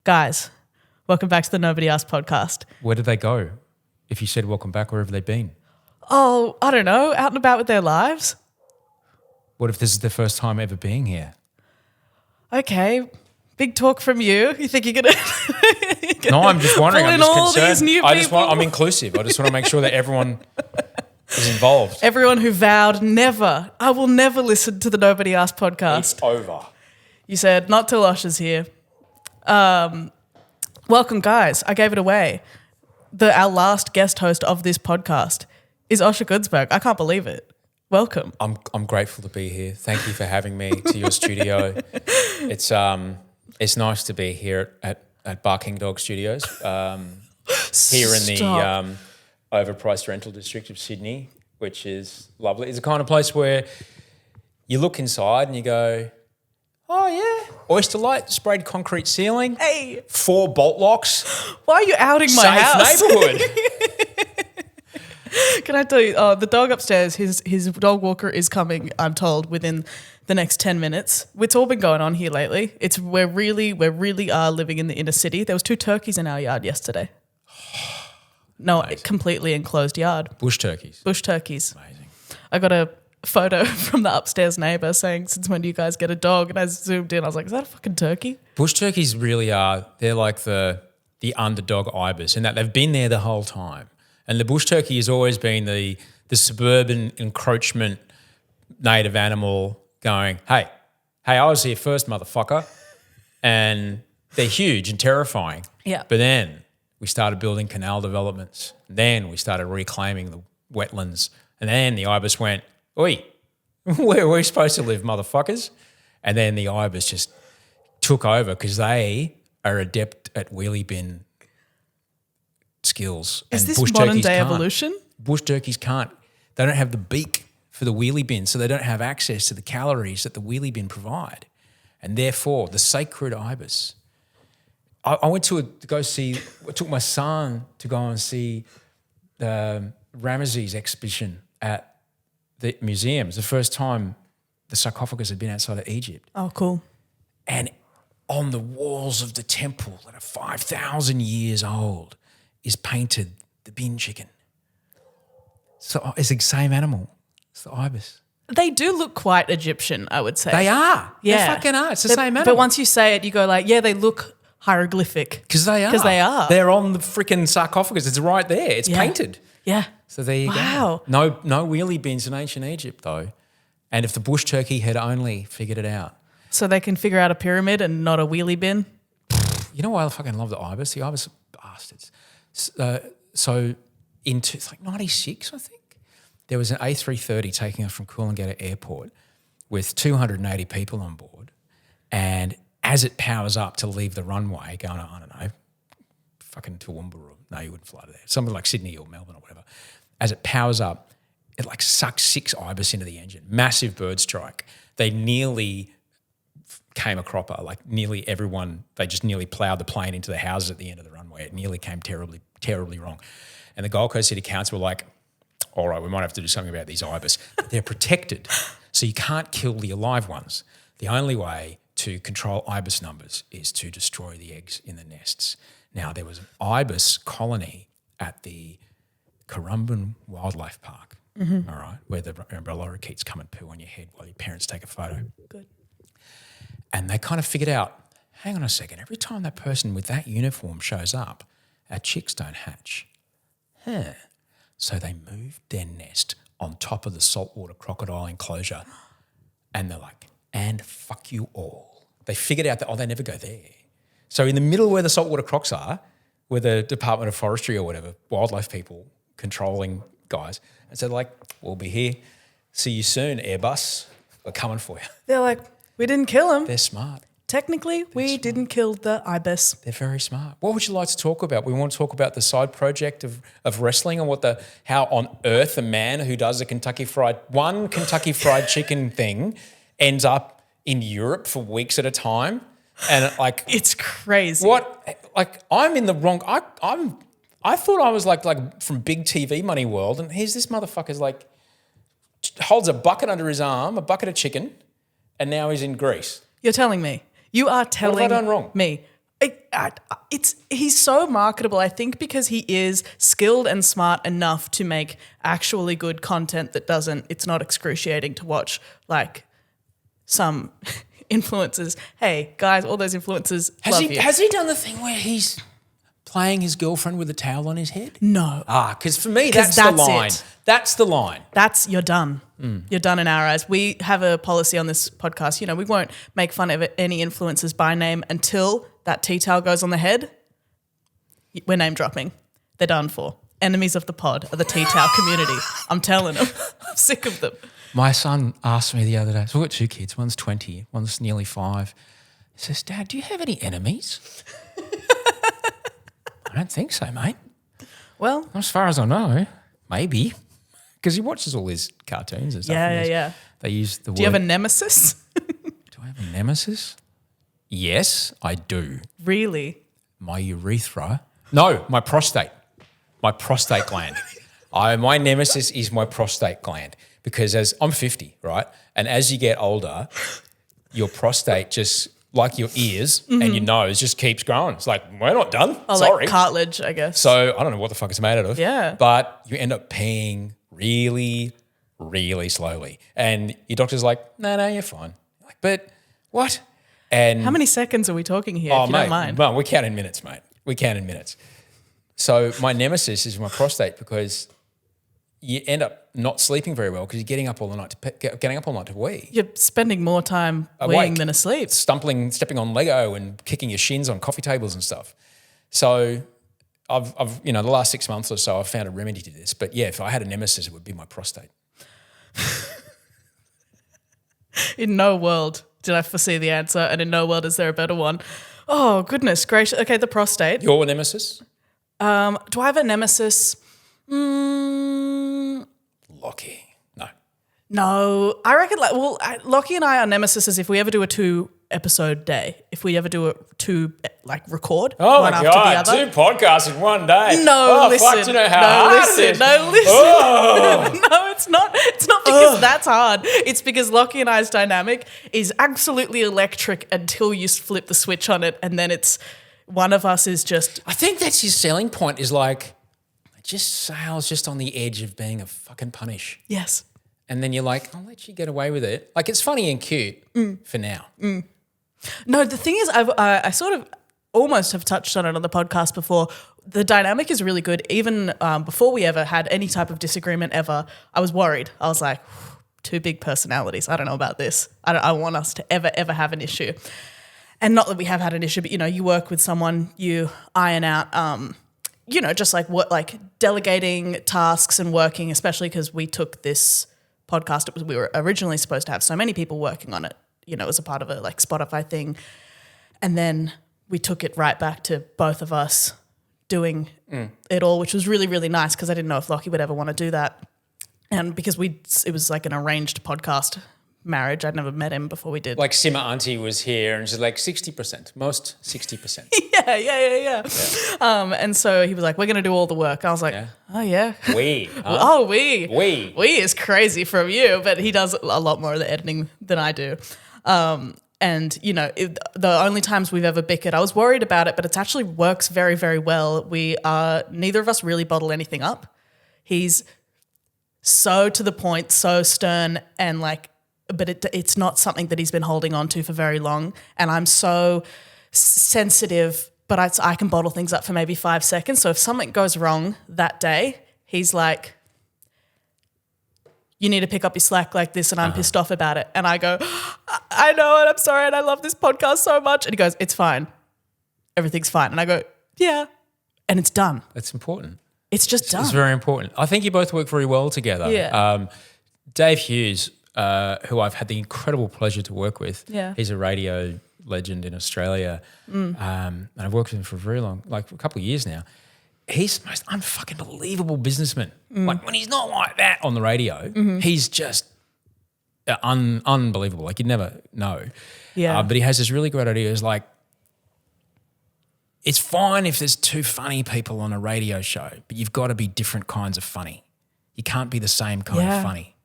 Guys, welcome back to the Nobody Asked podcast. Where did they go? If you said welcome back, where have they been? Oh, I don't know, out and about with their lives. What if this is their first time ever being here? Okay, big talk from you. You think you're gonna? No, I'm just wondering. pull I'm in just all concerned. these new I'm inclusive. I just want to make sure that everyone is involved. Everyone who vowed never, I will never listen to the Nobody Asked podcast. It's over. You said not till Osher's here. Welcome, guys. I gave it away. Our last guest host of this podcast is Osher Günsberg. I can't believe it. Welcome. I'm grateful to be here. Thank you for having me to your studio. It's nice to be here at Barking Dog Studios here in the overpriced rental district of Sydney, which is lovely. It's the kind of place where you look inside and you go, oh yeah, oyster light, sprayed concrete ceiling, Hey, 4 bolt locks, why are you outing my safe house? neighbourhood. Can I tell you, the dog upstairs, his dog walker is coming, I'm told, within the next 10 minutes. It's all been going on here lately. We really are living in the inner city. There was 2 turkeys in our yard yesterday. No, completely enclosed yard. Bush turkeys. Bush turkeys. Amazing. I got a photo from the upstairs neighbour saying, since when do you guys get a dog? And I zoomed in. I was like, is that a fucking turkey? Bush turkeys really are, they're like the underdog ibis in that they've been there the whole time. And the bush turkey has always been the suburban encroachment native animal going, hey, I was here first, motherfucker. And they're huge and terrifying. Yeah. But then we started building canal developments. Then we started reclaiming the wetlands. And then the ibis went, oi, where are we supposed to live, motherfuckers? And then the ibis just took over because they are adept at wheelie bin skills. Is and this bush modern turkeys day can't. evolution? Bush turkeys can't. They don't have the beak for the wheelie bin, so they don't have access to the calories that the wheelie bin provide. And therefore, the sacred ibis. I went to I took my son to go and see the Ramesses exhibition at the museum. It was the first time the sarcophagus had been outside of Egypt. Oh, cool. And on the walls of the temple that are 5,000 years old is painted the bin chicken. So it's the same animal. It's the ibis. They do look quite Egyptian, I would say. They are. Yeah. They fucking are. It's the same animal. But once you say it, you go like, yeah, they look hieroglyphic. Because they are. Because they are. They're on the freaking sarcophagus. It's right there. It's painted. Yeah. So there you Wow. go. No wheelie bins in ancient Egypt though. And if the bush turkey had only figured it out. So they can figure out a pyramid and not a wheelie bin. You know why I fucking love the ibis? The ibis are bastards. So it's like 96, I think, there was an A330 taking us from Coolangatta Airport with 280 people on board. And as it powers up to leave the runway, going, I don't know, fucking Toowoomba or, no, you wouldn't fly to there, somewhere like Sydney or Melbourne or whatever. As it powers up, it like sucks 6 ibis into the engine. Massive bird strike. They nearly came a cropper, like nearly everyone, they just nearly ploughed the plane into the houses at the end of the runway. It nearly came terribly, terribly wrong. And the Gold Coast City Council were like, all right, we might have to do something about these ibis. They're protected, so you can't kill the alive ones. The only way to control ibis numbers is to destroy the eggs in the nests. Now, there was an ibis colony at the Currumbin Wildlife Park, all right, where the umbrella-orchids come and poo on your head while your parents take a photo. Good. And they kind of figured out, hang on a second, every time that person with that uniform shows up, our chicks don't hatch. So they moved their nest on top of the saltwater crocodile enclosure and they're like, and fuck you all. They figured out that, they never go there. So in the middle where the saltwater crocs are, where the Department of Forestry or whatever, wildlife people controlling guys, and so they're like, we'll be here. See you soon, Airbus. We're coming for you. They're like, we didn't kill him. They're smart. Technically, we didn't kill the ibis. They're very smart. What would you like to talk about? We want to talk about the side project of wrestling and how on earth a man who does Kentucky Fried Chicken thing ends up in Europe for weeks at a time, and like it's crazy. What? Like I'm in the wrong. I thought I was like from big TV money world, and here's this motherfucker's like holds a bucket under his arm, a bucket of chicken, and now he's in Greece. You're telling me. You are telling what have I done wrong? me. He's so marketable, I think, because he is skilled and smart enough to make actually good content that it's not excruciating to watch, like some influencers. Hey, guys, all those influencers love you. Has he done the thing where he's playing his girlfriend with a towel on his head? No. Because for me, that's the line. it. That's the line. You're done. You're done in our eyes. We have a policy on this podcast. We won't make fun of any influencers by name until that tea towel goes on the head. We're name dropping. They're done for. Enemies of the pod are the tea towel community. I'm telling them. I'm sick of them. My son asked me the other day, so we've got 2 kids, one's 20, one's nearly 5. He says, Dad, do you have any enemies? I don't think so, mate. Well, as far as I know, maybe. Because he watches all his cartoons and stuff. Yeah. They use the word. Do you have a nemesis? Do I have a nemesis? Yes, I do. Really? My urethra. No, my prostate. My prostate gland. My nemesis is my prostate gland because as I'm 50, right? And as you get older, your prostate just, like your ears and your nose, just keeps growing. It's like, we're not done. Sorry. Like cartilage, I guess. So I don't know what the fuck it's made out of. Yeah. But you end up peeing really, really slowly. And your doctor's like, no, you're fine. Like, but what? And how many seconds are we talking here, if you don't mind? Well, we count in minutes, mate. We count in minutes. So my nemesis is my prostate because you end up not sleeping very well because you're getting up all night to wee. You're spending more time Awake, weeing than asleep. Stepping on Lego and kicking your shins on coffee tables and stuff. So I've the last 6 months or so I've found a remedy to this. But yeah, if I had a nemesis, it would be my prostate. In no world did I foresee the answer, and in no world is there a better one. Oh, goodness gracious. Okay, the prostate. Your nemesis? Do I have a nemesis? Lachy. No. I reckon, Lachy and I are nemesis if we ever do a 2-episode day. If we ever do a 2, record one after the other. 2 podcasts in one day. No, listen. Fuck, do you know how hard it is? No, listen. Oh. No, it's not. It's not because that's hard. It's because Lachy and I's dynamic is absolutely electric until you flip the switch on it, and then it's one of us is just. I think that's his selling point is like, it just sails just on the edge of being a fucking punish. Yes. And then you're like, I'll let you get away with it. Like, it's funny and cute for now. No, the thing is, I sort of almost have touched on it on the podcast before. The dynamic is really good. Even before we ever had any type of disagreement ever, I was worried. I was like, 2 big personalities. I don't know about this. I want us to ever have an issue. And not that we have had an issue, but, you work with someone, you iron out, just like what, like delegating tasks and working, especially because we took this podcast. We were originally supposed to have so many people working on it, as a part of a like Spotify thing. And then we took it right back to both of us doing it all, which was really, really nice because I didn't know if Lachy would ever want to do that. And because it was like an arranged podcast marriage. I'd never met him before we did. Like Simma Auntie was here and she's like 60%, most 60%. Yeah. And so he was like, we're going to do all the work. I was like, oh, yeah. We. Huh? Oh, we. We. We is crazy from you, but he does a lot more of the editing than I do. And, the only times we've ever bickered, I was worried about it, but it actually works very, very well. Neither of us really bottle anything up. He's so to the point, so stern, and but it's not something that he's been holding on to for very long. And I'm so sensitive, but I can bottle things up for maybe 5 seconds. So if something goes wrong that day, he's like, you need to pick up your slack like this, and I'm pissed off about it. And I go, I know, and I'm sorry, and I love this podcast so much. And he goes, it's fine. Everything's fine. And I go, yeah. And it's done. That's important. It's just done. It's very important. I think you both work very well together. Yeah. Dave Hughes, who I've had the incredible pleasure to work with. Yeah. He's a radio legend in Australia. And I've worked with him for very long, like a couple of years now. He's the most unfucking believable businessman. Like when he's not like that on the radio, he's just unbelievable. Like you'd never know. Yeah. But he has this really great idea. It's like, it's fine if there's 2 funny people on a radio show, but you've got to be different kinds of funny. You can't be the same kind of funny.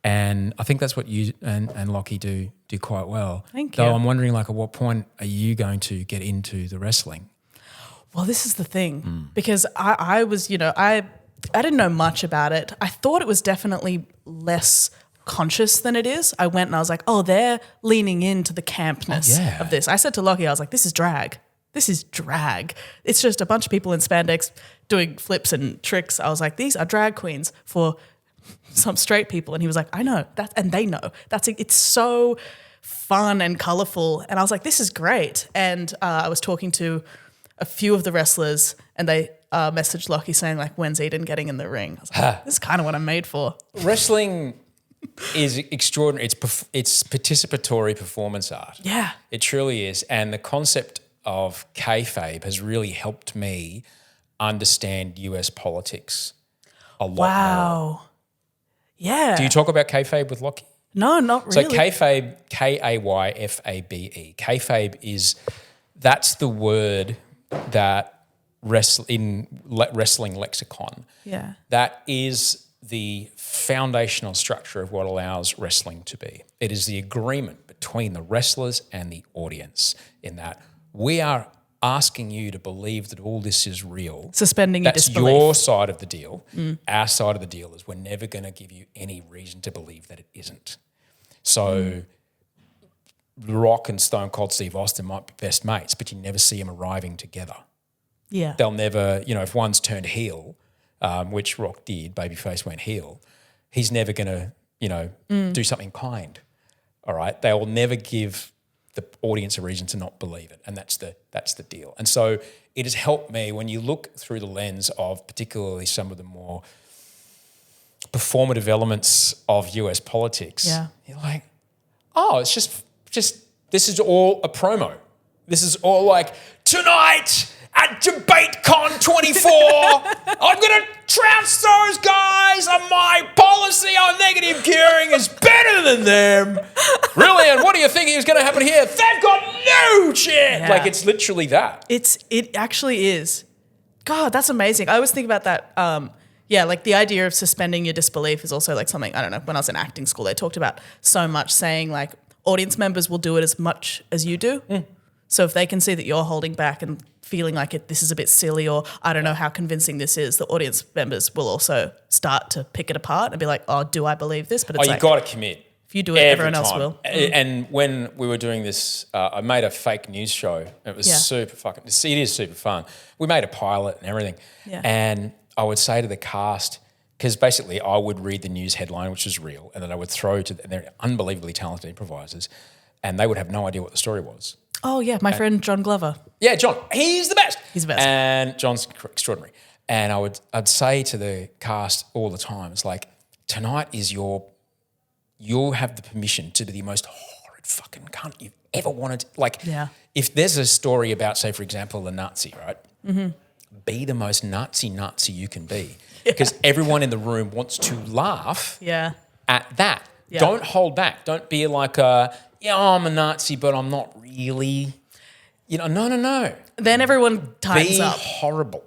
And I think that's what you and Lachy do quite well. Thank you. Though I'm wondering, like, at what point are you going to get into the wrestling? Well, this is the thing, because I was, I didn't know much about it. I thought it was definitely less conscious than it is. I went and I was like, oh, they're leaning into the campness of this. I said to Lachy, I was like, this is drag. This is drag. It's just a bunch of people in spandex doing flips and tricks. I was like, these are drag queens for some straight people. And he was like, I know that, and they know. It's so fun and colorful. And I was like, this is great. And I was talking to a few of the wrestlers, and they messaged Lachy saying, like, when's Edan getting in the ring? I was like, this is kind of what I'm made for. Wrestling is extraordinary. It's participatory performance art. Yeah. It truly is. And the concept of kayfabe has really helped me understand US politics a lot more. Wow. Yeah. Do you talk about kayfabe with Lachy? No, not really. So kayfabe, Kayfabe, kayfabe that's the word that in wrestling lexicon. Yeah. That is the foundational structure of what allows wrestling to be. It is the agreement between the wrestlers and the audience in that we are asking you to believe that all this is real. Suspending your That's disbelief. your side of the deal. Our side of the deal is we're never going to give you any reason to believe that it isn't. So The Rock and Stone Cold Steve Austin might be best mates, but you never see them arriving together. Yeah. They'll never, if one's turned heel, which Rock did, babyface went heel, he's never going to, do something kind. All right? They will never give the audience a reason to not believe it, and that's the deal. And so it has helped me when you look through the lens of particularly some of the more performative elements of US politics. Yeah. You're like, oh, it's just this is all a promo. This is all like, tonight at DebateCon 24, I'm going to trounce those guys, and my policy on negative gearing is better than them. Really? And what do you think is going to happen here? They've got no chance. Yeah. Like, it's literally that. It actually is. God, that's amazing. I always think about that. Like the idea of suspending your disbelief is also like something, I don't know, when I was in acting school, they talked about so much, saying like audience members will do it as much as you do. So if they can see that you're holding back and feeling like this is a bit silly, or I don't know how convincing this is, the audience members will also start to pick it apart and be like, oh, do I believe this? But it's you got to commit. If you do it, everyone else will. And when we were doing this, I made a fake news show. It was super fucking, it is super fun. We made a pilot and everything. Yeah. And I would say to the cast, because basically I would read the news headline, which is real, and then I would throw to, and they're unbelievably talented improvisers, and they would have no idea what the story was. Oh, yeah, my friend John Glover. Yeah, John, he's the best. He's the best. And John's extraordinary. And I'd say to the cast all the time, it's like, tonight is you have the permission to be the most horrid fucking cunt you've ever wanted. If there's a story about, say, for example, a Nazi, right? Mm-hmm. Be the most Nazi you can be. Because everyone in the room wants to laugh at that. Yeah. Don't hold back. Don't be like, I'm a Nazi, but I'm not really. No. Then everyone tightens up. Be horrible.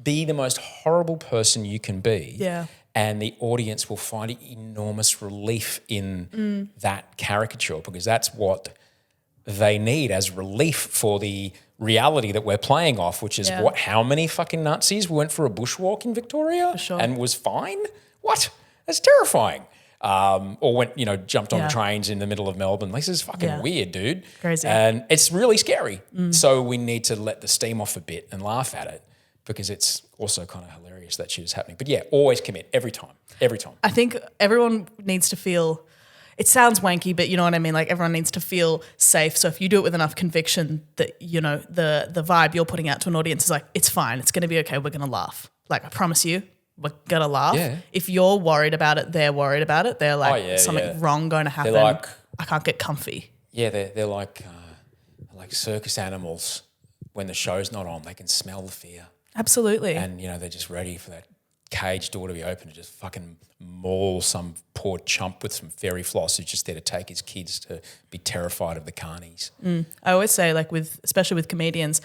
Be the most horrible person you can be. Yeah. And the audience will find enormous relief in that caricature, because that's what they need as relief for the reality that we're playing off, which is how many fucking Nazis went for a bushwalk in Victoria and was fine? What? That's terrifying. Or went, jumped on the trains in the middle of Melbourne. This is fucking weird, dude. Crazy. And it's really scary. So we need to let the steam off a bit and laugh at it, because it's also kind of hilarious that shit is happening. But yeah, always commit every time. I think everyone needs to feel, it sounds wanky, but you know what I mean? Like everyone needs to feel safe. So if you do it with enough conviction that, the vibe you're putting out to an audience is like, it's fine, it's going to be okay, we're going to laugh. Like I promise you, we're going to laugh. Yeah. If you're worried about it, they're worried about it. They're like, something wrong going to happen. They're like, I can't get comfy. Yeah, they're like circus animals. When the show's not on, they can smell the fear. Absolutely. And, they're just ready for that cage door to be open to just fucking maul some poor chump with some fairy floss who's just there to take his kids to be terrified of the carnies. I always say, especially with comedians,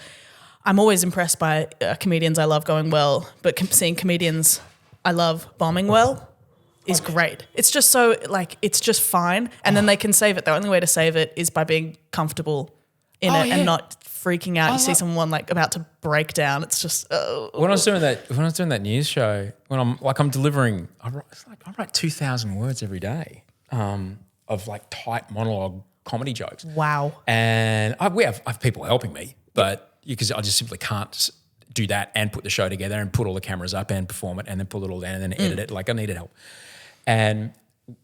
I'm always impressed by comedians I love going well, but seeing comedians I love bombing well, is great. It's just so like it's just fine, and then they can save it. The only way to save it is by being comfortable in it and not freaking out. You see someone like about to break down. It's just when I was doing that news show, when I'm delivering, I write 2,000 words every day of like tight monologue comedy jokes. Wow. And I have people helping me, but because I just simply can't do that and put the show together and put all the cameras up and perform it and then pull it all down and then edit it. Like I needed help. And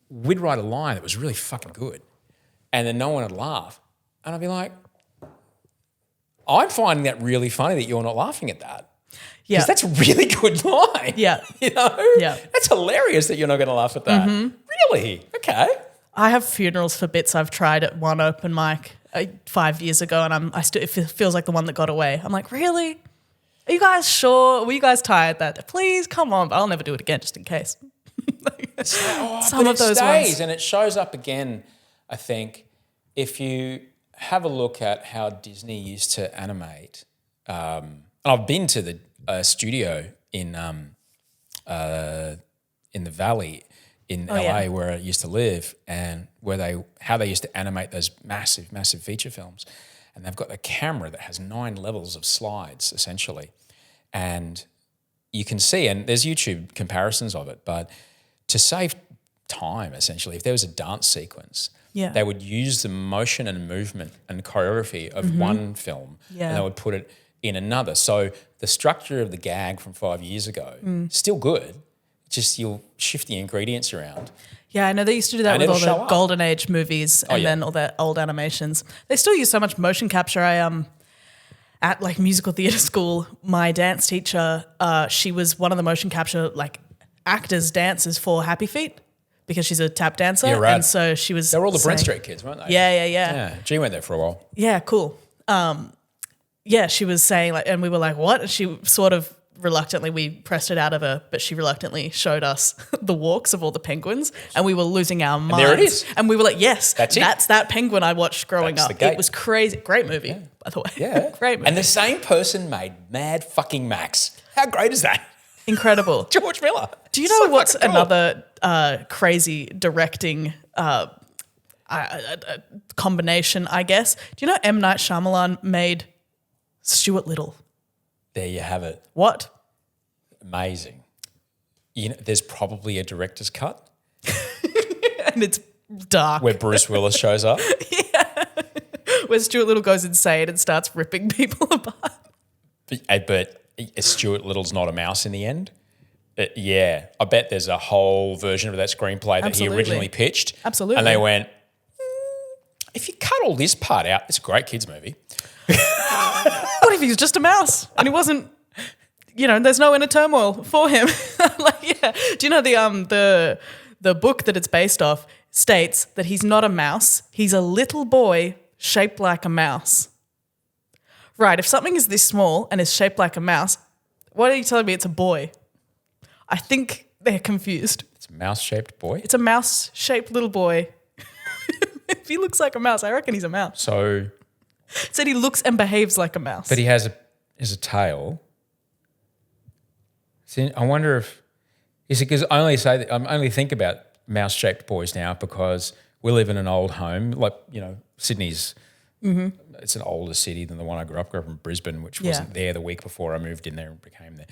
we'd write a line that was really fucking good and then no one would laugh. And I'd be like, I'm finding that really funny that you're not laughing at that. Yeah. Because that's a really good line. Yeah. You know? Yeah. That's hilarious that you're not going to laugh at that. Mm-hmm. Really? Okay. I have funerals for bits I've tried at one open mic 5 years ago and it feels like the one that got away. I'm like, really? Are you guys sure? Were you guys tired that? Please, come on. But I'll never do it again just in case. Some of those ones. And it shows up again, I think, if you have a look at how Disney used to animate. I've been to the studio in the Valley in LA where I used to live and how they used to animate those massive, massive feature films. And they've got a camera that has 9 levels of slides, essentially. And you can see, and there's YouTube comparisons of it, but to save time, essentially, if there was a dance sequence, they would use the motion and movement and choreography of one film and they would put it in another. So the structure of the gag from 5 years ago, still good, just you'll shift the ingredients around. Yeah, I know they used to do that with all the Golden Age movies and then all the old animations. They still use so much motion capture. At like musical theatre school, my dance teacher, she was one of the motion capture like actors, dancers for Happy Feet because she's a tap dancer. Yeah, right. And so she was They were all the Brent Street kids, weren't they? Yeah. G went there for a while. Yeah, cool. She was saying like, and we were like, what? And she sort of reluctantly, we pressed it out of her, but she reluctantly showed us the walks of all the penguins and we were losing our minds. And there it is. And we were like, yes, that's that penguin I watched growing up. It was crazy. Great movie, by the way. Yeah. Great movie. And the same person made Mad fucking Max. How great is that? Incredible. George Miller. Do you know what's another crazy directing combination, I guess? Do you know M. Night Shyamalan made Stuart Little? There you have it. What? Amazing. You know, there's probably a director's cut. And it's dark. Where Bruce Willis shows up. Where Stuart Little goes insane and starts ripping people apart. But Stuart Little's not a mouse in the end. I bet there's a whole version of that screenplay that he originally pitched. Absolutely. And they went, if you cut all this part out, it's a great kids movie. What if he's just a mouse and he wasn't, there's no inner turmoil for him? Do you know the book that it's based off states that he's not a mouse, he's a little boy shaped like a mouse. Right, if something is this small and is shaped like a mouse, why are you telling me it's a boy? I think they're confused. It's a mouse-shaped boy? It's a mouse-shaped little boy. If he looks like a mouse, I reckon he's a mouse. So... It said he looks and behaves like a mouse. But he has a tail. See, I wonder if... Is it because I only think about mouse-shaped boys now because we live in an old home. Like, Sydney's... Mm-hmm. It's an older city than the one I grew up in Brisbane, which wasn't there the week before I moved in there and became there.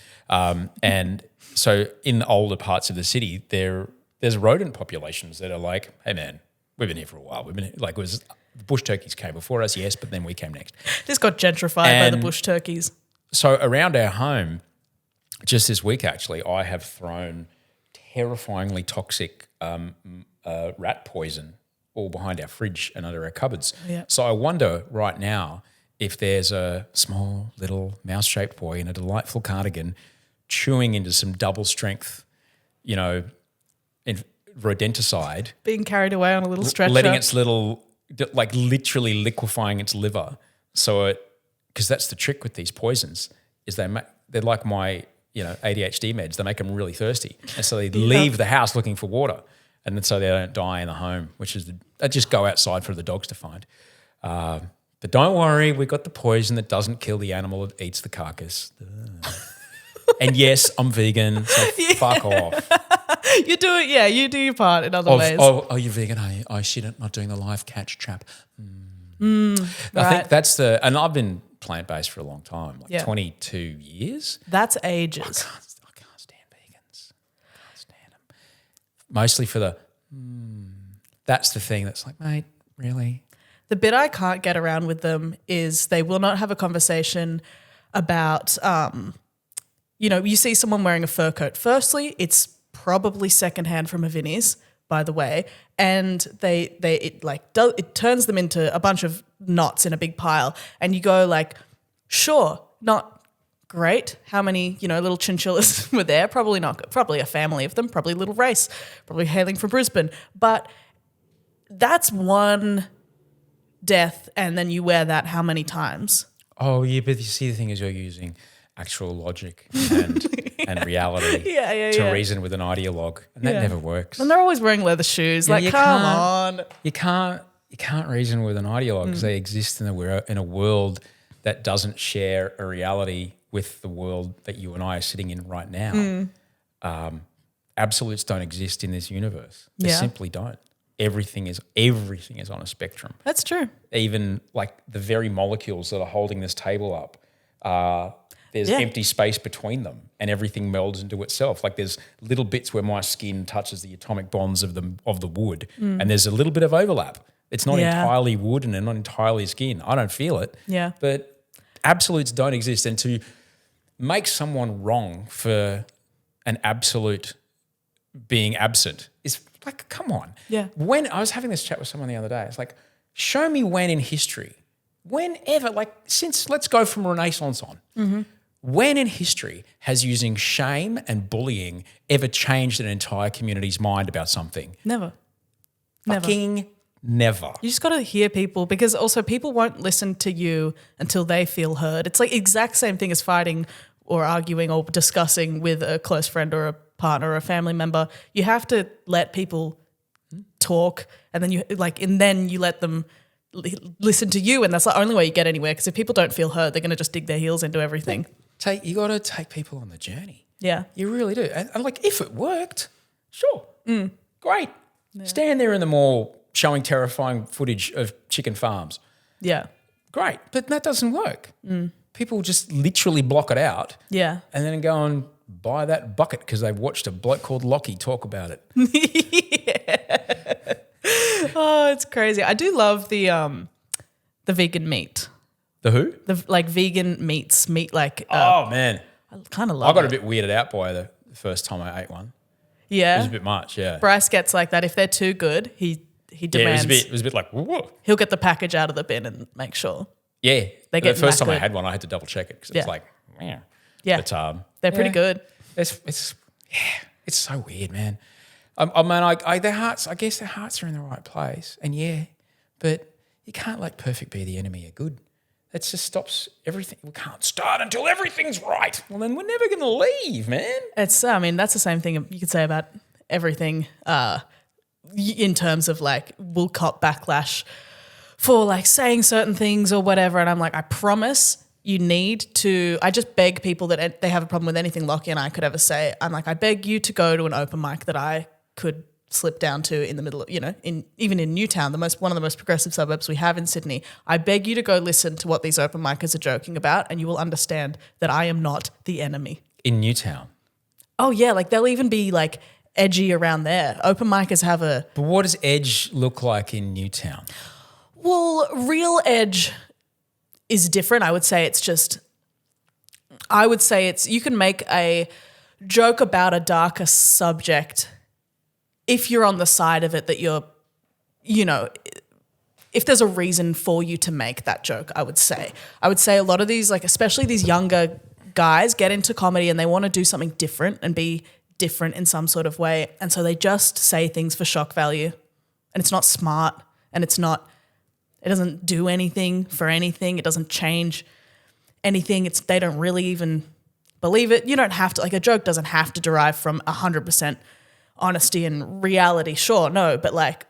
And so in the older parts of the city, there's rodent populations that are like, hey, man, we've been here for a while. We've been here, like, the bush turkeys came before us, yes, but then we came next. This got gentrified by the bush turkeys. So around our home, just this week actually, I have thrown terrifyingly toxic rat poison all behind our fridge and under our cupboards. Yeah. So I wonder right now if there's a small little mouse-shaped boy in a delightful cardigan chewing into some double-strength, rodenticide. Being carried away on a little stretcher. Letting its little, like literally liquefying its liver. So because that's the trick with these poisons is they're like my, ADHD meds. They make them really thirsty. And so they leave the house looking for water. And then so they don't die in the home, which is they just go outside for the dogs to find. But don't worry, we got the poison that doesn't kill the animal, it eats the carcass. And yes, I'm vegan, so fuck off. You do it, yeah. You do your part in other ways. Oh, you're vegan, are you? Oh, shit, not doing the live catch trap. I think that's and I've been plant-based for a long time, like 22 years. That's ages. I can't stand vegans. Can't stand them. Mostly for the, that's the thing that's like, mate, really? The bit I can't get around with them is they will not have a conversation about, you see someone wearing a fur coat. Firstly, it's probably secondhand from a Vinnie's, by the way, and it turns them into a bunch of knots in a big pile, and you go like, sure, not great. How many, little chinchillas were there? Probably not. Probably a family of them. Probably a little race. Probably hailing from Brisbane. But that's one death, and then you wear that how many times? Oh yeah, but you see, the thing is, you're using actual logic and reality to reason with an ideologue, and that never works. And they're always wearing leather shoes. Yeah, come on. You can't reason with an ideologue because they exist in a world that doesn't share a reality with the world that you and I are sitting in right now. Absolutes don't exist in this universe. They simply don't. Everything is on a spectrum. That's true. Even like the very molecules that are holding this table up, there's empty space between them, and everything melds into itself. Like there's little bits where my skin touches the atomic bonds of the wood, and there's a little bit of overlap. It's not entirely wood and not entirely skin. I don't feel it. Yeah. But absolutes don't exist, and to make someone wrong for an absolute being absent is like, come on. Yeah. When I was having this chat with someone the other day, it's like, show me when in history, whenever, like since, let's go from Renaissance on, when in history has using shame and bullying ever changed an entire community's mind about something? Never. Fucking never. You just got to hear people, because also people won't listen to you until they feel heard. It's like exact same thing as fighting or arguing or discussing with a close friend or a partner or a family member. You have to let people talk, and then you let them listen to you, and that's the only way you get anywhere, because if people don't feel heard, they're going to just dig their heels into everything. You got to take people on the journey. Yeah. You really do. And like, if it worked, sure, great. Yeah. Stand there in the mall showing terrifying footage of chicken farms. Yeah. Great. But that doesn't work. People just literally block it out. Yeah. And then go and buy that bucket because they've watched a bloke called Lachy talk about it. Oh, it's crazy. I do love the vegan meat. The who? The vegan meats, meat. Oh man, I kind of love. I got a bit weirded out by the first time I ate one. Yeah, it was a bit much. Yeah, Bryce gets like that. If they're too good, he demands. Yeah, it was a bit like whoa. He'll get the package out of the bin and make sure. Yeah, they get the first time good. I had one, I had to double check it because it's like, yeah, but they're pretty good. It's so weird, man. Their hearts. I guess their hearts are in the right place, and but you can't let perfect be the enemy of good. That just stops everything. We can't start until everything's right. Well, then we're never going to leave, man. It's. That's the same thing you could say about everything. In terms of like, we'll cop backlash for like saying certain things or whatever, and I'm like, I promise. You need to, I just beg people that they have a problem with anything Lachy and I could ever say. I'm like, I beg you to go to an open mic that I could slip down to in the middle of, even in Newtown, one of the most progressive suburbs we have in Sydney. I beg you to go listen to what these open micers are joking about, and you will understand that I am not the enemy. In Newtown? Oh yeah, like they'll even be like edgy around there. Open micers have a... But what does edge look like in Newtown? Well, real edge is different. I would say it's you can make a joke about a darker subject if you're on the side of it that you're, if there's a reason for you to make that joke, I would say a lot of these, like especially these younger guys, get into comedy and they want to do something different and be different in some sort of way. And so they just say things for shock value, and it's not smart, and it doesn't do anything for anything. It doesn't change anything. They don't really even believe it. You don't have to, like a joke doesn't have to derive from 100% honesty and reality. Sure, no, but like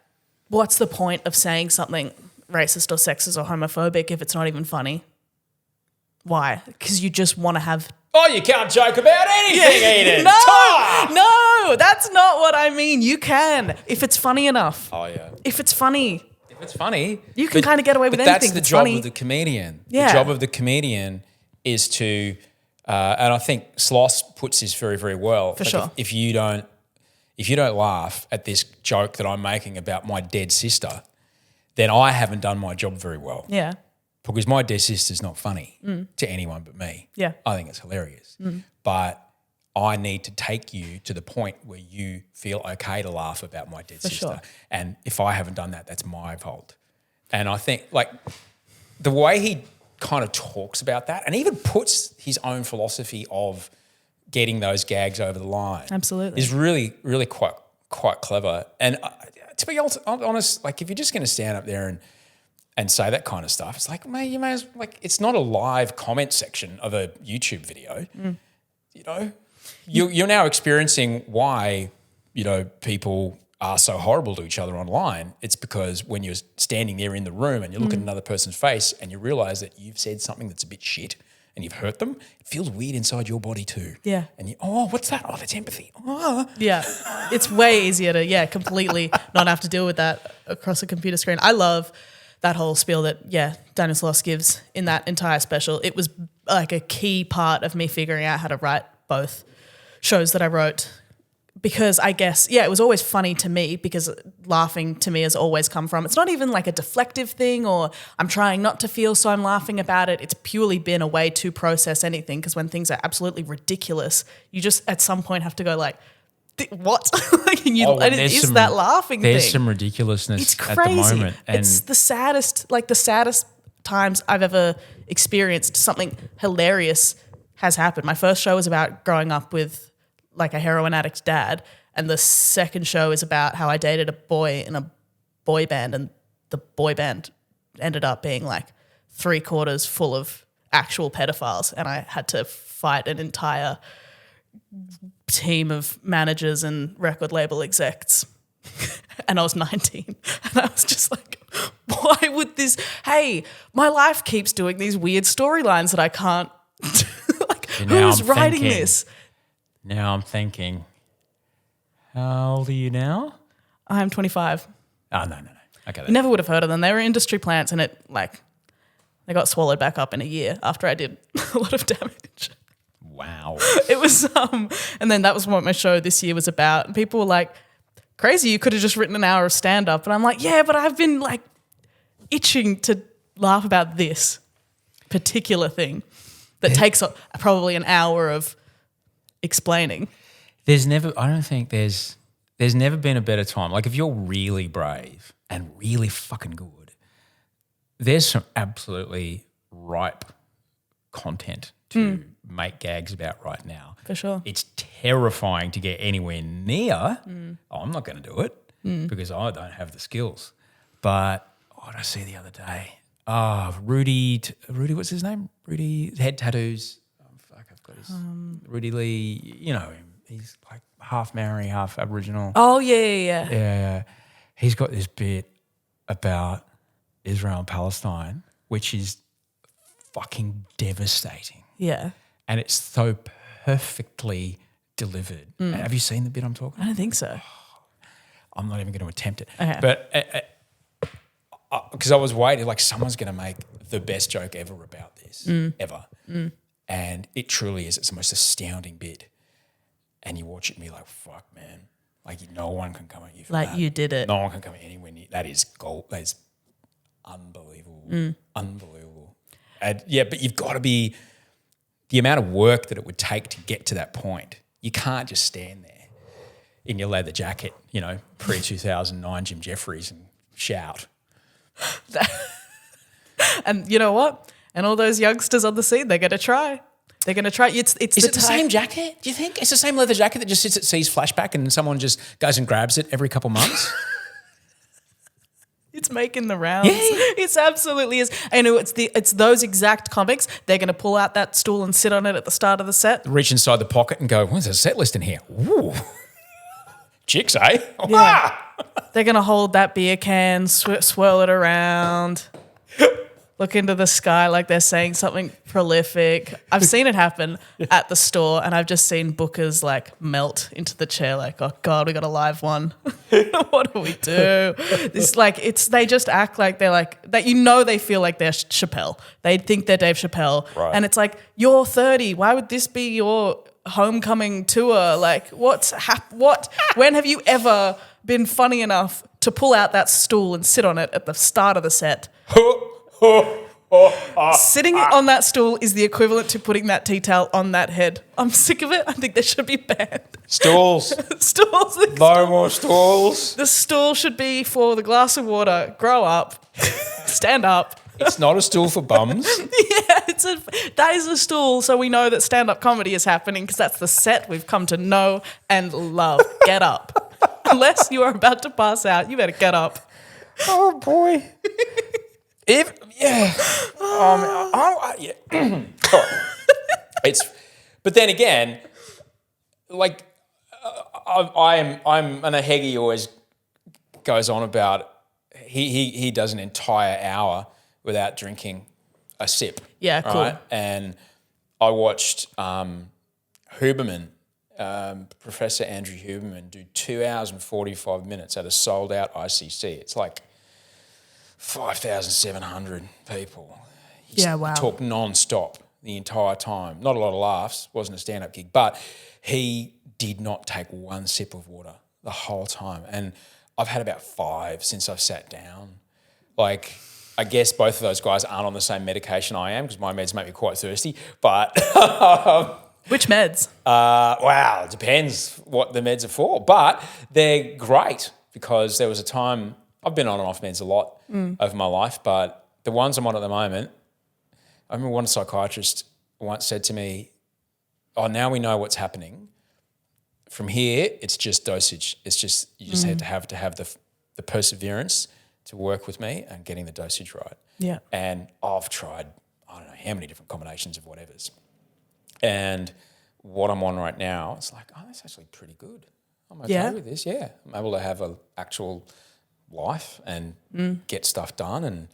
what's the point of saying something racist or sexist or homophobic if it's not even funny? Why? Because you just want to have. Oh, you can't joke about anything, Eden. No, that's not what I mean. You can if it's funny enough. Oh yeah. If it's funny, you can kind of get away with anything. That's the it's job funny. of the comedian. Yeah. The job of the comedian is to, and I think Sloss puts this very, very well. For sure. If you don't laugh at this joke that I'm making about my dead sister, then I haven't done my job very well. Yeah. Because my dead sister's not funny to anyone but me. Yeah. I think it's hilarious. But I need to take you to the point where you feel okay to laugh about my dead sister. Sure. And if I haven't done that, that's my fault. And I think like the way he kind of talks about that and even puts his own philosophy of getting those gags over the line. Absolutely. Is really, really quite clever. And to be honest, like if you're just going to stand up there and say that kind of stuff, it's like, mate, you may as like it's not a live comment section of a YouTube video. You know, you're now experiencing why people are so horrible to each other online. It's because when you're standing there in the room and you look at another person's face and you realise that you've said something that's a bit shit and you've hurt them, it feels weird inside your body too. Yeah. And what's that? Oh, that's empathy. Oh. Yeah. It's way easier to, completely not have to deal with that across a computer screen. I love that whole spiel that, Daniel Sloss gives in that entire special. It was like a key part of me figuring out how to write both shows that I wrote because I guess, it was always funny to me because laughing to me has always come from, it's not even like a deflective thing or I'm trying not to feel so I'm laughing about it. It's purely been a way to process anything because when things are absolutely ridiculous, you just at some point have to go like, what? And it is that laughing thing. There's some ridiculousness it's crazy. At the moment. And it's the saddest times I've ever experienced something hilarious has happened. My first show was about growing up with like a heroin addict dad, and the second show is about how I dated a boy in a boy band, and the boy band ended up being like 3/4 full of actual pedophiles, and I had to fight an entire team of managers and record label execs. And I was 19, and I was just like, why would this? Hey, my life keeps doing these weird storylines that I can't. Like, who's writing this? Now I'm thinking, how old are you now? I'm 25. Oh, no. Okay. You never would have heard of them. They were industry plants, and they got swallowed back up in a year after I did a lot of damage. Wow. It was, and then that was what my show this year was about. And people were like, crazy, you could have just written an hour of stand-up. And I'm like, yeah, but I've been like itching to laugh about this particular thing that takes probably an hour of explaining. I don't think there's never been a better time. Like if you're really brave and really fucking good, there's some absolutely ripe content to make gags about right now. For sure. It's terrifying to get anywhere near. I'm not going to do it because I don't have the skills. But what did I see the other day? Rudy, what's his name? Rudy, head tattoos. I've got his Rudy Lee. You know him. He's like half Maori, half Aboriginal. Oh, yeah. Yeah. He's got this bit about Israel and Palestine, which is fucking devastating. Yeah. And it's so perfectly delivered. Have you seen the bit I'm talking about? I don't think so. I'm not even going to attempt it. Okay. But because I was waiting, like someone's going to make the best joke ever about this, ever. And it truly is. It's the most astounding bit. And you watch it and be like, fuck, man. Like no one can come at you for like that. you did it. No one can come anywhere near. That is gold. That is unbelievable. Unbelievable. And but you've got to be the amount of work that it would take to get to that point. You can't just stand there in your leather jacket, pre-2009 Jim Jeffries and shout. And you know what? And all those youngsters on the scene, they're going to try. They're going to try. Is it the same jacket, do you think? It's the same leather jacket that just sits at C's flashback and someone just goes and grabs it every couple months? It's making the rounds. Yeah. It absolutely is. I know it's those exact comics. They're going to pull out that stool and sit on it at the start of the set. Reach inside the pocket and go, what's a set list in here? Ooh. Chicks, eh? Yeah. They're going to hold that beer can, swirl it around. look into the sky like they're saying something prolific. I've seen it happen at the store, and I've just seen bookers like melt into the chair like, oh God, we got a live one. What do we do? This they just act like they're like that. They feel like they're Chappelle. They think they're Dave Chappelle. Right. And it's like, you're 30. Why would this be your homecoming tour? Like what? When have you ever been funny enough to pull out that stool and sit on it at the start of the set? Sitting on that stool is the equivalent to putting that tea towel on that head. I'm sick of it. I think they should be banned. Stools. Stools. No more stools. The stool should be for the glass of water. Grow up. Stand up. It's not a stool for bums. Yeah, that is a stool, so we know that stand-up comedy is happening because that's the set we've come to know and love. Get up. Unless you are about to pass out, you better get up. Oh boy. Yeah. But then again, like I'm and Heggie always goes on about he does an entire hour without drinking a sip. Yeah, cool. Right? And I watched Huberman, Professor Andrew Huberman, do 2 hours and 45 minutes at a sold-out ICC. It's like 5,700 people. Wow. He talked non-stop the entire time. Not a lot of laughs. Wasn't a stand-up gig. But he did not take one sip of water the whole time. And I've had about 5 since I've sat down. Like, I guess both of those guys aren't on the same medication I am because my meds make me quite thirsty. But which meds? Wow, it depends what the meds are for. But they're great because there was a time, I've been on and off meds a lot over my life, but the ones I'm on at the moment, I remember one psychiatrist once said to me, oh, now we know what's happening. From here, it's just dosage. It's just, you just had to have the perseverance to work with me and getting the dosage right. Yeah. And I've tried, I don't know how many different combinations of whatevers. And what I'm on right now, it's like, oh, that's actually pretty good. I'm okay with this, yeah. I'm able to have an actual life and get stuff done and,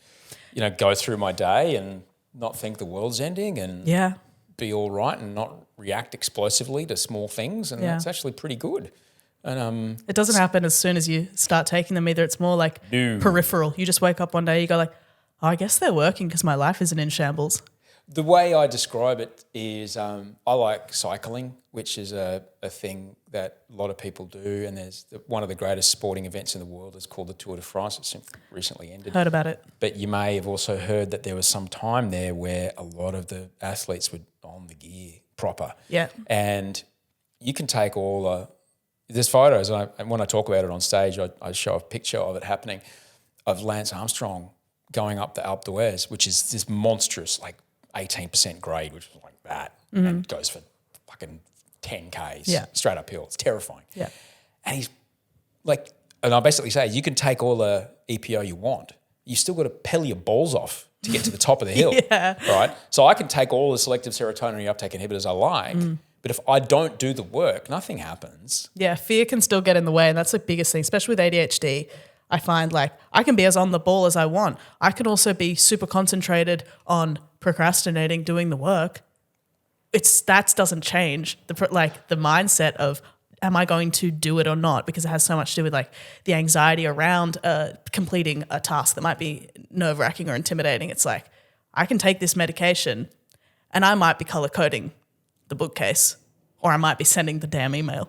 go through my day and not think the world's ending and be all right and not react explosively to small things. And that's actually pretty good. And it doesn't happen as soon as you start taking them either. It's more like peripheral. You just wake up one day, you go like, oh, I guess they're working because my life isn't in shambles. The way I describe it is I like cycling, which is a thing that a lot of people do, and there's one of the greatest sporting events in the world is called the Tour de France. It's recently ended. Heard about it. But you may have also heard that there was some time there where a lot of the athletes were on the gear proper. Yeah. And you can take all there's photos, and when I talk about it on stage, I show a picture of it happening, of Lance Armstrong going up the Alpe d'Huez, which is this monstrous, like 18% grade, which is like that, and goes for fucking 10 Ks straight uphill. It's terrifying. Yeah. And he's like, and I basically say, you can take all the EPO you want. You still got to pedal your balls off to get to the top of the hill, right? So I can take all the selective serotonin uptake inhibitors I like, but if I don't do the work, nothing happens. Yeah, fear can still get in the way, and that's the biggest thing, especially with ADHD. I find like I can be as on the ball as I want. I can also be super concentrated on procrastinating, doing the work. That doesn't change the mindset of am I going to do it or not, because it has so much to do with like the anxiety around completing a task that might be nerve-wracking or intimidating. It's like I can take this medication and I might be color coding the bookcase, or I might be sending the damn email.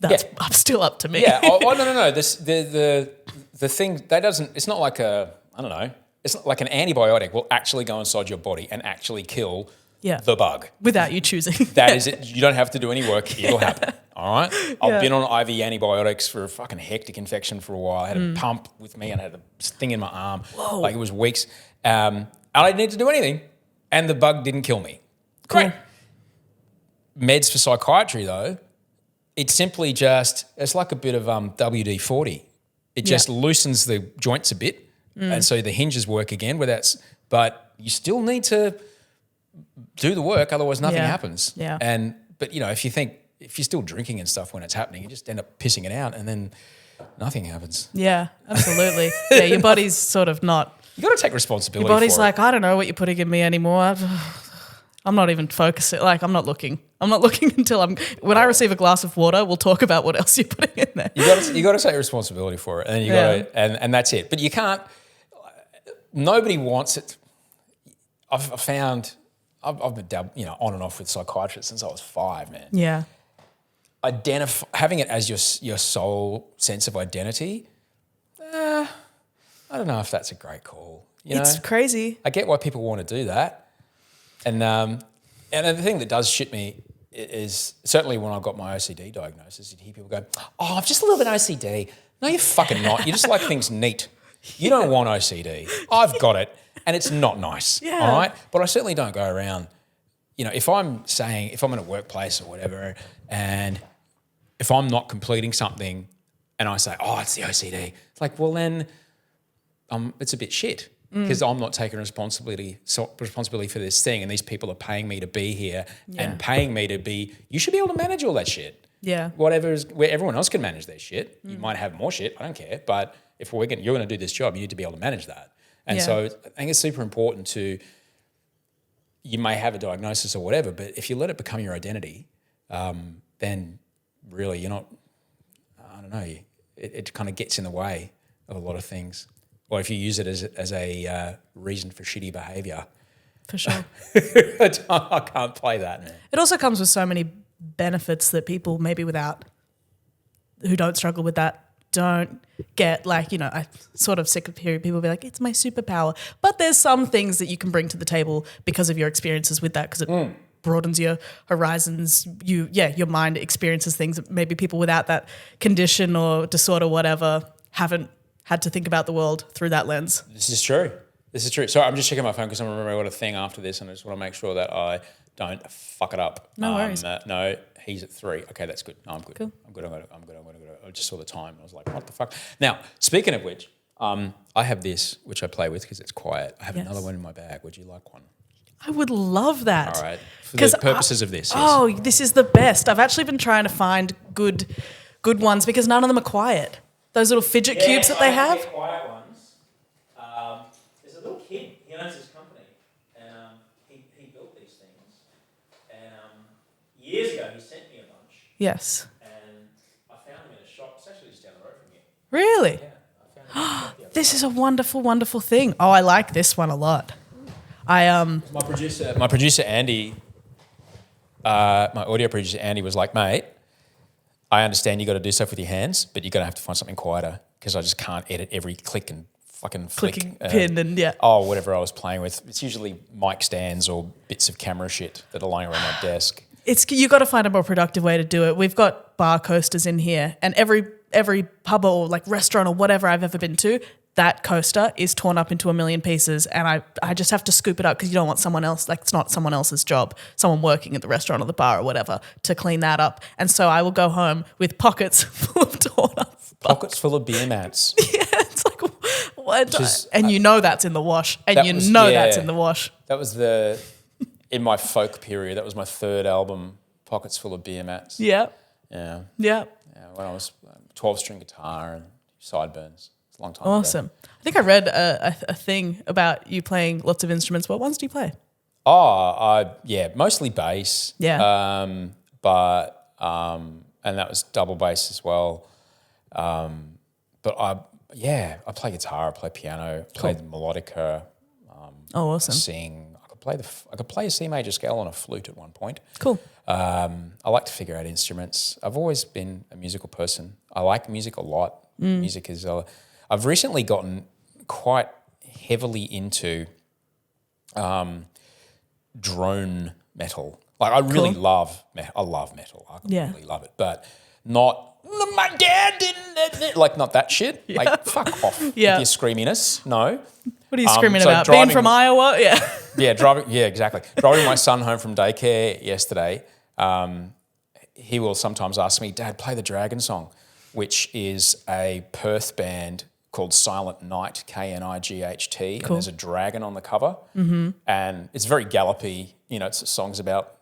That's still up to me. Yeah. No. The thing that doesn't. It's not like it's not like an antibiotic will actually go inside your body and actually kill the bug without you choosing. That is it. You don't have to do any work. It'll happen. All right. I've been on IV antibiotics for a fucking hectic infection for a while. I had a pump with me and I had a thing in my arm. Whoa. Like it was weeks. And I didn't need to do anything, and the bug didn't kill me. Great. Meds for psychiatry though, it's simply it's like a bit of WD-40. It just loosens the joints a bit, and so the hinges work again. But you still need to do the work, otherwise nothing happens. Yeah. But if you're still drinking and stuff when it's happening, you just end up pissing it out, and then nothing happens. Yeah, absolutely. Your body's sort of not You got to take responsibility. Your body's for like, I don't know what you're putting in me anymore. I'm not even focusing. Like, I'm not looking. I'm not looking until when I receive a glass of water, we'll talk about what else you're putting in there. You got to take responsibility for it, and you got to, and that's it. But you can't. Nobody wants it. I've found. I've been on and off with psychiatrists since I was 5, man. Yeah. Having it as your sole sense of identity. I don't know if that's a great call. It's crazy. I get why people want to do that. And the thing that does shit me is certainly when I got my OCD diagnosis, you'd hear people go, "Oh, I'm just a little bit OCD." No, you're fucking not. You just like things neat. You don't want OCD. I've got it, and it's not nice. Yeah. All right, but I certainly don't go around. If I'm in a workplace or whatever, and if I'm not completing something, and I say, "Oh, it's the OCD," it's like, well, then, it's a bit shit. Because I'm not taking responsibility for this thing, and these people are paying me to be here and paying me to be. You should be able to manage all that shit. Yeah. Whatever is where everyone else can manage their shit. You might have more shit. I don't care. But if you're going to do this job, you need to be able to manage that. And so I think it's super important to. You may have a diagnosis or whatever, but if you let it become your identity, then really you're not. I don't know. It kind of gets in the way of a lot of things. Or if you use it as a reason for shitty behaviour. For sure. I can't play that, man. It also comes with so many benefits that people maybe who don't struggle with that don't get. Like, I'm sort of sick of hearing people be like, it's my superpower. But there's some things that you can bring to the table because of your experiences with that, because it broadens your horizons. Your mind experiences things that maybe people without that condition or disorder, whatever, haven't had to think about the world through that lens. This is true. Sorry, I'm just checking my phone because I'm remembering what a thing after this, and I just want to make sure that I don't fuck it up. No worries. No, he's at 3. Okay, that's good. No, I'm good. Cool. I'm good. I just saw the time and I was like, what the fuck? Now, speaking of which, I have this, which I play with because it's quiet. I have another one in my bag. Would you like one? I would love that. All right. For the purposes of this. Yes. Oh, this is the best. I've actually been trying to find good ones because none of them are quiet. Those little fidget cubes that they have. Quiet ones. There's a little kid. He owns his company, and he built these things. And years ago, he sent me a bunch. Yes. And I found them in a shop. It's actually just down the road from here. Really? Yeah, I found them. This is a wonderful, wonderful thing. Oh, I like this one a lot. My producer Andy, my audio producer Andy was like, mate, I understand you got to do stuff with your hands, but you're going to have to find something quieter because I just can't edit every click and fucking flick. Clicking pin and whatever I was playing with. It's usually mic stands or bits of camera shit that are lying around my desk. You got to find a more productive way to do it. We've got bar coasters in here, and every pub or like restaurant or whatever I've ever been to, that coaster is torn up into a million pieces, and I just have to scoop it up because you don't want someone else, like it's not someone else's job, someone working at the restaurant or the bar or whatever, to clean that up. And so I will go home with pockets full of torn up stuff. Pockets full of beer mats. Yeah, it's like, what? That's in the wash. And that's in the wash. That was in my folk period, that was my 3rd album, Pockets Full of Beer Mats. Yeah. Yeah. Yeah. When I was 12-string guitar and sideburns. It's a long time ago. Awesome. I think I read a thing about you playing lots of instruments. What ones do you play? Mostly bass. Yeah. And that was double bass as well. But I play guitar, I play piano, play the melodica. Awesome. I sing. I could play a C major scale on a flute at one point. Cool. I like to figure out instruments. I've always been a musical person. I like music a lot. Music is. I've recently gotten quite heavily into drone metal. Like I really love metal. I love metal. I really love it, but not. My dad didn't like not that shit. Yeah. Like fuck off with your screaminess. No. What are you screaming about? Being from Iowa? Yeah. Yeah, driving. Yeah, exactly. Driving my son home from daycare yesterday. He will sometimes ask me, "Dad, play the Dragon song," which is a Perth band called Silent Night, Knight. Cool. And there's a dragon on the cover, and it's very gallopy. It's songs about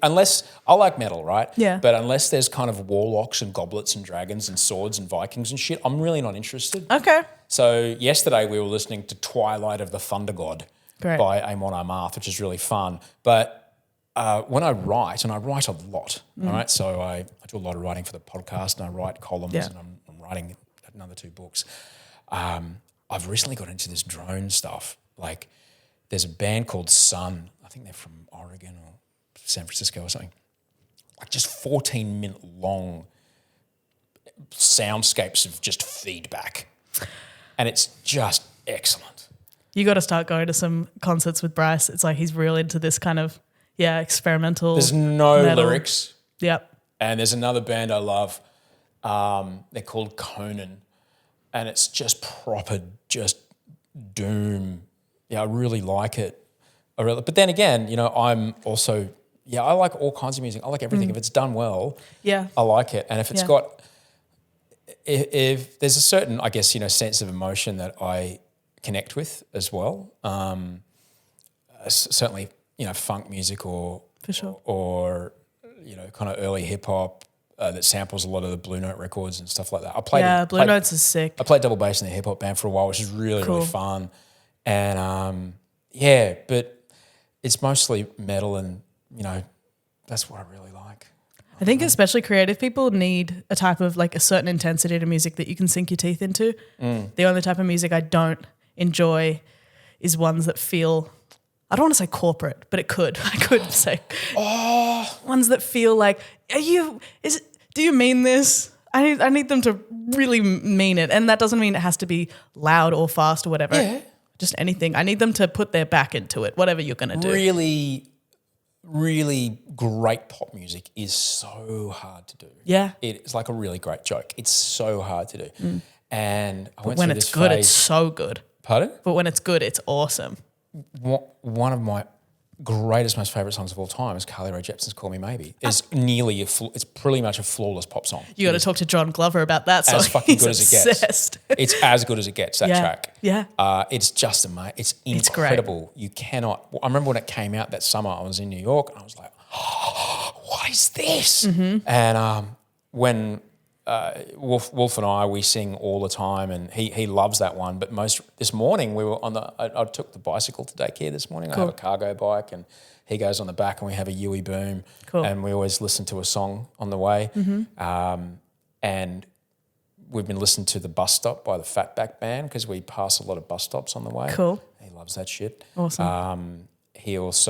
unless I like metal, right? Yeah. But unless there's kind of warlocks and goblets and dragons and swords and Vikings and shit, I'm really not interested. Okay. So yesterday we were listening to Twilight of the Thunder God Great. by Amon Amarth, which is really fun. But when I write, and I write a lot, all right? So I do a lot of writing for the podcast and I write columns and I'm writing another 2 books. I've recently got into this drone stuff. Like there's a band called Sun. I think they're from Oregon or San Francisco or something. Like just 14-minute long soundscapes of just feedback. And it's just excellent. You got to start going to some concerts with Bryce. It's like he's real into this kind of, experimental. There's no metal. lyrics. Yep. And there's another band I love. They're called Conan. And it's just proper, just doom. Yeah, I really like it. But then again, I'm also, I like all kinds of music. I like everything. If it's done well, I like it. And if it's got, if there's a certain, I guess, sense of emotion that I connect with as well. Certainly, funk music or for sure, or kind of early hip hop that samples a lot of the Blue Note records and stuff like that. Blue Notes is sick. I played double bass in a hip hop band for a while, which is really Cool. really fun. And but it's mostly metal, and that's what I really like. I think especially creative people need a type of like a certain intensity to music that you can sink your teeth into. The only type of music I don't enjoy is ones that feel, I don't want to say corporate, but it could. I could say ones that feel like, do you mean this? I need them to really mean it. And that doesn't mean it has to be loud or fast or whatever. Yeah. Just anything. I need them to put their back into it, whatever you're going to do. Really, really great pop music is so hard to do. Yeah. It's like a really great joke. It's so hard to do. And I went When through it's this good, phase. it's so good. Pardon? But when it's good, it's awesome. One of my greatest, most favourite songs of all time is Carly Rae Jepsen's "Call Me Maybe." It's it's pretty much a flawless pop song. You got to talk to John Glover about that song. As fucking He's good as it obsessed. gets. It's as good as it gets, that track. Yeah. It's just amazing. It's It's great. incredible. You cannot. I remember when it came out that summer, I was in New York and I was like, what is this? And when Wolf and I, we sing all the time, and he loves that one. But this morning we were I took the bicycle to daycare this morning. Cool. I have a cargo bike, and he goes on the back, and we have a Yui Boom. Cool. And we always listen to a song on the way. And we've been listening to The Bus Stop by the Fatback Band because we pass a lot of bus stops on the way. Cool. He loves that shit. Awesome. He loves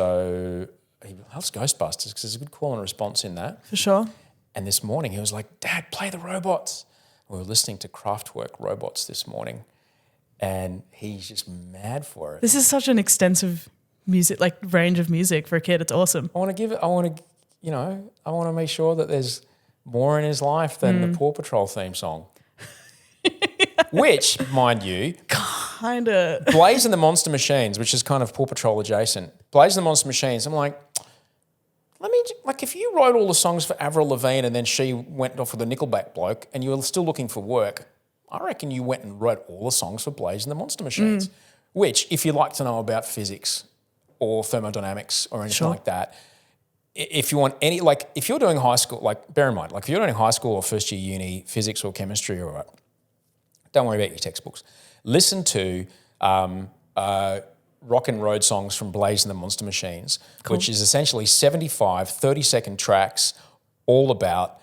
Ghostbusters because there's a good call and response in that. For sure. And this morning he was like, Dad, play the Robots. We were listening to Kraftwerk Robots this morning, and he's just mad for it. This is such an extensive music, like range of music for a kid. It's awesome. I want to make sure that there's more in his life than the Paw Patrol theme song. Which, mind you, Kind of. Blaze and the Monster Machines, which is kind of Paw Patrol adjacent. Blaze and the Monster Machines, I'm like, if you wrote all the songs for Avril Lavigne and then she went off with a Nickelback bloke and you were still looking for work, I reckon you went and wrote all the songs for Blaze and the Monster Machines. Which, if you like to know about physics or thermodynamics or anything like that, if you want if you're doing high school, bear in mind, if you're doing high school or first year uni physics or chemistry or what, don't worry about your textbooks. Listen to Rock and Road songs from Blaze and the Monster Machines, which is essentially 75 30-second tracks all about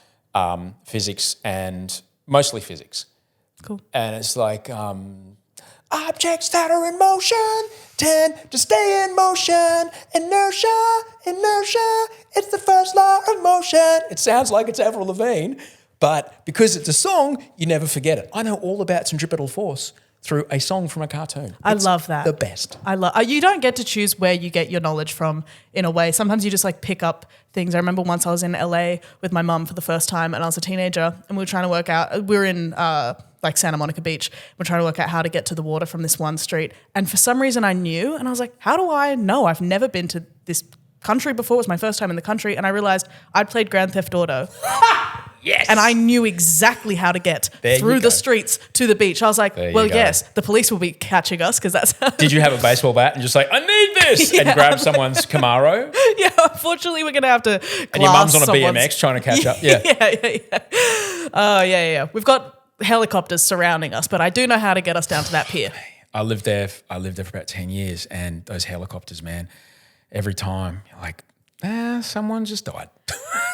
physics and mostly physics. Cool. And it's like objects that are in motion tend to stay in motion. Inertia, it's the first law of motion. It sounds like it's Avril Lavigne, but because it's a song, you never forget it. I know all about centripetal force through a song from a cartoon. I love that. The best. You don't get to choose where you get your knowledge from in a way. Sometimes you just pick up things. I remember once I was in LA with my mum for the first time and I was a teenager and we were trying to work out, we were in Santa Monica Beach. We're trying to work out how to get to the water from this one street. And for some reason I knew and I was like, how do I know? I've never been to this country before. It was my first time in the country. And I realized I'd played Grand Theft Auto Yes. And I knew exactly how to get There you through go. the streets to the beach. I was like, There you well, go. yes, the police will be catching us because that's how. Did you have a baseball bat and just like, I need this, and grab someone's Camaro? Yeah, unfortunately, we're going to have to And your mum's on a someone's- BMX trying to catch up? Yeah. yeah. Oh, yeah. We've got helicopters surrounding us, but I do know how to get us down to that pier. I lived there for about 10 years, and those helicopters, man, every time you're like, someone just died.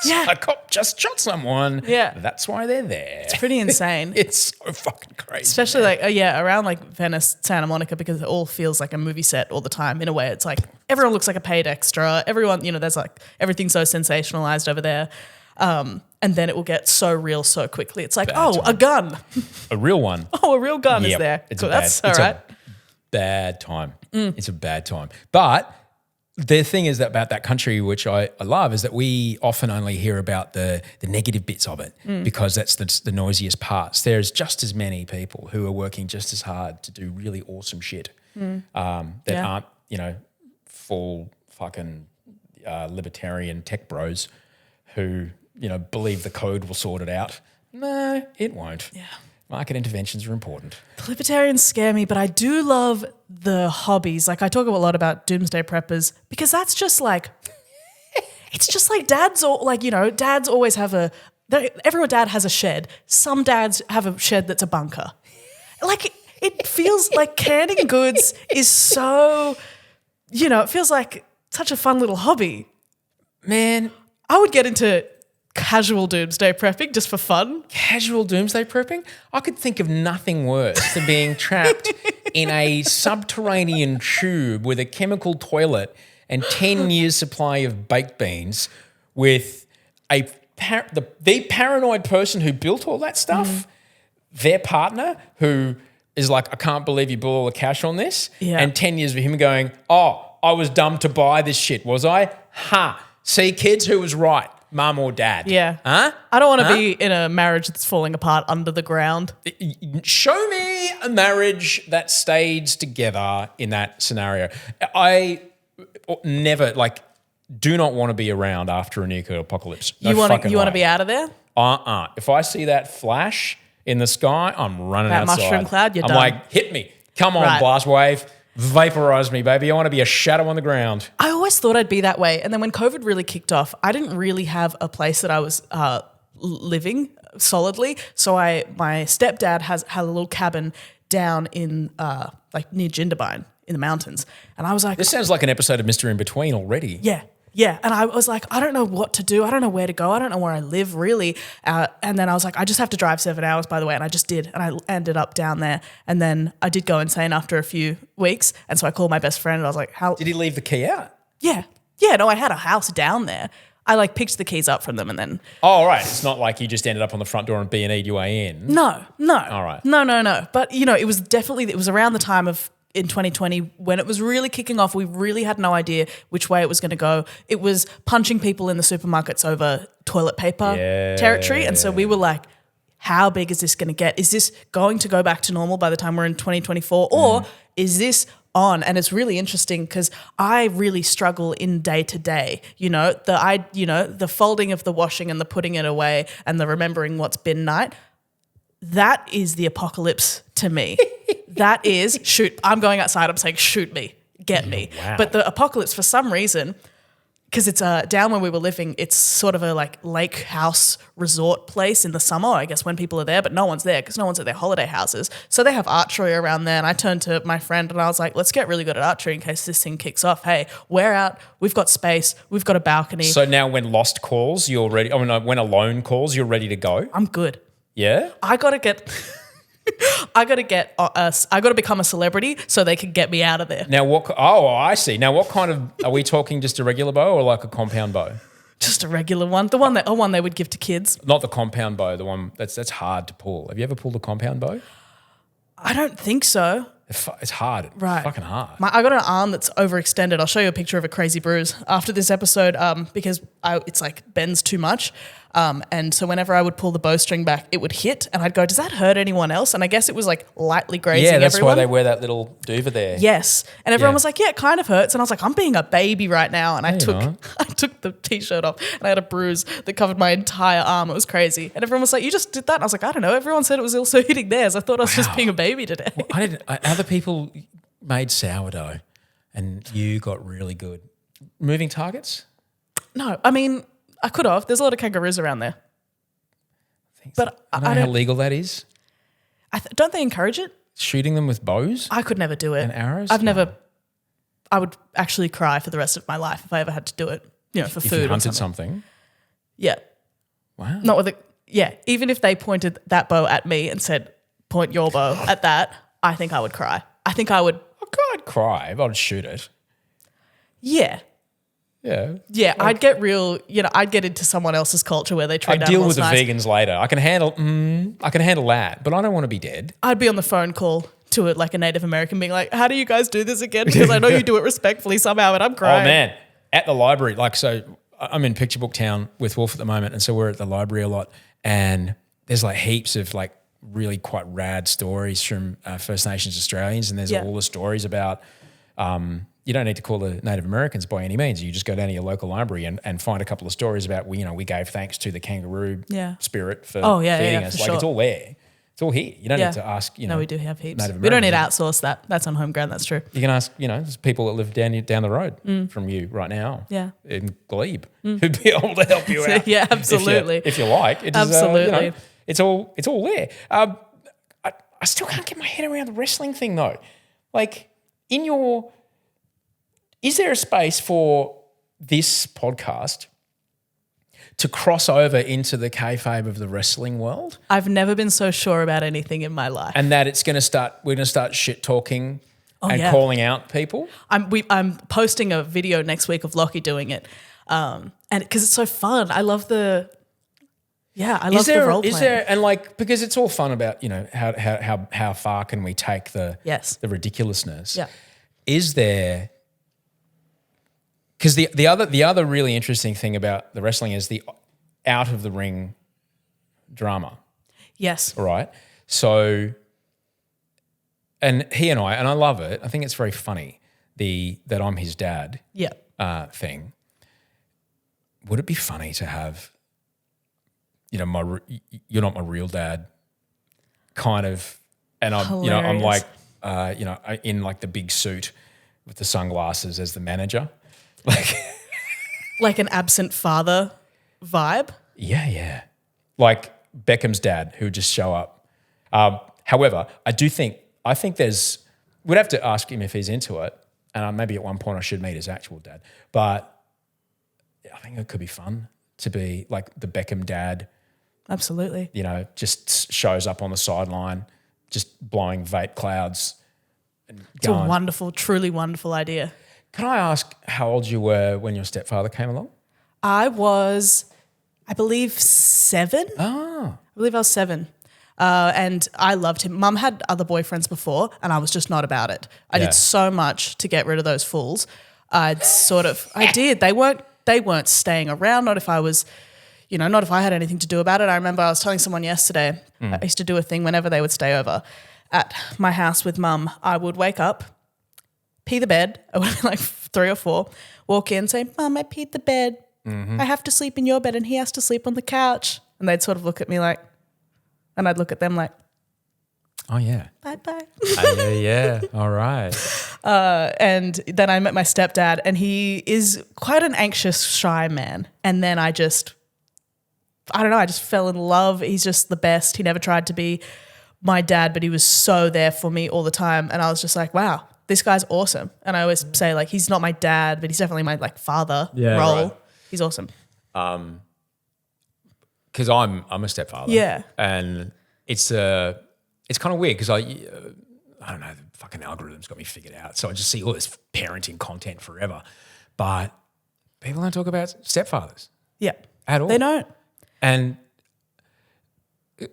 Yeah. A cop just shot someone. Yeah. That's why they're there. It's pretty insane. It's so fucking crazy. Especially around like Venice, Santa Monica, because it all feels like a movie set all the time. In a way, it's like everyone looks like a paid extra. Everyone, there's like everything's so sensationalized over there. And then it will get so real so quickly. It's like, a gun. A real one. A real gun is Yep. there. It's Cool, a bad, that's all it's right. a bad time. It's a bad time. But the thing is that about that country, which I love, is that we often only hear about the negative bits of it because that's the noisiest parts. There's just as many people who are working just as hard to do really awesome shit that aren't, full fucking libertarian tech bros who, believe the code will sort it out. No, it won't. Yeah. Market interventions are important. The libertarians scare me, but I do love the hobbies. Like I talk a lot about doomsday preppers because that's just like, it's just like dads always have every dad has a shed. Some dads have a shed that's a bunker. Like it feels like canning goods is so, it feels like such a fun little hobby. Man, I would get into casual doomsday prepping just for fun. casual doomsday prepping? I could think of nothing worse than being trapped in a subterranean tube with a chemical toilet and 10 years supply of baked beans with the paranoid person who built all that stuff, their partner who is like, I can't believe you blew all the cash on this. Yeah. And 10 years of him going, I was dumb to buy this shit, was I? See, kids, who was right? Mum or dad? Yeah. Huh? I don't want to be in a marriage that's falling apart under the ground. Show me a marriage that stays together in that scenario. I never, do not want to be around after a nuclear apocalypse. No You want fucking to way. be out of there? If I see that flash in the sky, I'm running That outside. mushroom cloud, you're I'm done. like, hit me. Come on, Right. blast wave. Vaporize me, baby. I want to be a shadow on the ground. I always thought I'd be that way. And then when COVID really kicked off, I didn't really have a place that I was living solidly. So my stepdad had a little cabin down in near Jindabyne in the mountains. And I was like, This sounds like an episode of Mr. In Between already. Yeah. And I was like, I don't know what to do. I don't know where to go. I don't know where I live really. And then I was like, I just have to drive 7 hours, by the way. And I just did. And I ended up down there. And then I did go insane after a few weeks. And so I called my best friend and I was like, how? Did he leave the key out? Yeah. No, I had a house down there. I picked the keys up from them and then. Oh, right. It's not like you just ended up on the front door and B&E'd your way in. No. All right. No. But, it was around the time of in 2020 when it was really kicking off. We really had no idea which way it was going to go. It was punching people in the supermarkets over toilet paper territory. And so we were like, how big is this going to get? Is this going to go back to normal by the time we're in 2024? Or is this on? And it's really interesting because I really struggle in day to day, the folding of the washing and the putting it away and the remembering what's bin night. That is the apocalypse to me. That is, shoot, I'm going outside, I'm saying, shoot me, get me. Wow. But the apocalypse, for some reason, because it's down where we were living, it's sort of a lake house resort place in the summer, I guess, when people are there, but no one's there because no one's at their holiday houses. So they have archery around there. And I turned to my friend and I was like, let's get really good at archery in case this thing kicks off. Hey, we're out, we've got space, we've got a balcony. So now when Lost calls, you're ready. When Alone calls, you're ready to go? I'm good. Yeah? I got to become a celebrity so they can get me out of there. Now what? Oh, I see. Now what kind of, are we talking just a regular bow or like a compound bow? Just a regular one. The one they would give to kids. Not the compound bow, the one that's hard to pull. Have you ever pulled a compound bow? I don't think so. It's hard. Right. It's fucking hard. I got an arm that's overextended. I'll show you a picture of a crazy bruise after this episode because it's bends too much. And so whenever I would pull the bowstring back, it would hit, and I'd go, "Does that hurt anyone else?" And I guess it was like lightly grazing Yeah, that's everyone. why they wear that little duva there. Yes, and everyone Yeah. was like, "Yeah, it kind of hurts," and I was like, "I'm being a baby right now," and I you're not. took the t-shirt off, and I had a bruise that covered my entire arm. It was crazy, and everyone was like, "You just did that," and I was like, "I don't know." Everyone said it was also hitting theirs. I thought I was just being a baby today. Other people made sourdough, and you got really good. Moving targets? No, I mean, I could have. There's a lot of kangaroos around there. But I don't know how legal that is. Don't they encourage it? Shooting them with bows I could never do it. and arrows? I've never. I would actually cry for the rest of my life if I ever had to do it. You know, for If food you or hunted something. something. Yeah, Wow. not with a. Yeah, even if they pointed that bow at me and said, "Point your bow at that," I think I would cry. I think I would. I'd cry, but I'd shoot it. Yeah. Yeah. Yeah, I'd get real. You know, I'd get into someone else's culture where they treat I'd deal animals with the nice. vegans later. I can handle that, but I don't want to be dead. I'd be on the phone call to it like a Native American, being like, "How do you guys do this again?" Because I know you do it respectfully somehow, and I'm crying. Oh man, at the library, like, so I'm in Picture Book Town with Wolf at the moment, and so we're at the library a lot, and there's like heaps of like really quite rad stories from First Nations Australians, and there's all the stories about. You don't need to call the Native Americans by any means. You just go down to your local library and find a couple of stories about, we gave thanks to the kangaroo spirit for feeding us. for Like, sure. it's all there. It's all here. You don't need to ask, No, we do have heaps. Native We don't need to Americans. outsource that. That's on home ground. That's true. You can ask, there's people that live down the road from you right now. Yeah. In Glebe, who'd be able to help you out. Yeah, absolutely. If you like. It is, Absolutely. it's all there. I still can't get my head around the wrestling thing though. Like, is there a space for this podcast to cross over into the kayfabe of the wrestling world? I've never been so sure about anything in my life. And that we're going to start shit talking and yeah. calling out people? I'm posting a video next week of Lachy doing it, and because it's so fun. I love the the role playing. And like, because it's all fun about, how far can we take the ridiculousness? Yeah. Is there? Because the other really interesting thing about the wrestling is the out of the ring drama. Yes. Right. So, and he and I love it. I think it's very funny that I'm his dad. Yeah. Thing. Would it be funny to have, you're not my real dad, kind of, and I'm, I'm like, in like the big suit with the sunglasses as the manager. Like an absent father vibe. Yeah. Like Beckham's dad who would just show up. However, I think we'd have to ask him if he's into it. And maybe at one point I should meet his actual dad. But I think it could be fun to be like the Beckham dad. Absolutely. Just shows up on the sideline, just blowing vape clouds. And It's a wonderful, truly wonderful idea. Can I ask how old you were when your stepfather came along? I was, I believe, 7. Oh. I believe I was 7. And I loved him. Mum had other boyfriends before and I was just not about it. I did so much to get rid of those fools. I did. They weren't staying around, not if I was, not if I had anything to do about it. I remember I was telling someone yesterday, I used to do a thing whenever they would stay over at my house with Mum. I would wake up, pee the bed. I would be like 3 or 4, walk in, say, "Mum, I peed the bed. I have to sleep in your bed and he has to sleep on the couch." And they'd sort of look at me like, and I'd look at them like, "Oh yeah, bye-bye." yeah. All right. And then I met my stepdad and he is quite an anxious, shy man. And then I just fell in love. He's just the best. He never tried to be my dad, but he was so there for me all the time. And I was just like, wow, this guy's awesome. And I always say, like, he's not my dad, but he's definitely my like father role. Right. He's awesome. Because I'm a stepfather. Yeah. And it's kind of weird because I don't know, the fucking algorithm's got me figured out. So I just see all this parenting content forever. But people don't talk about stepfathers. Yeah. At all. They don't. And I'm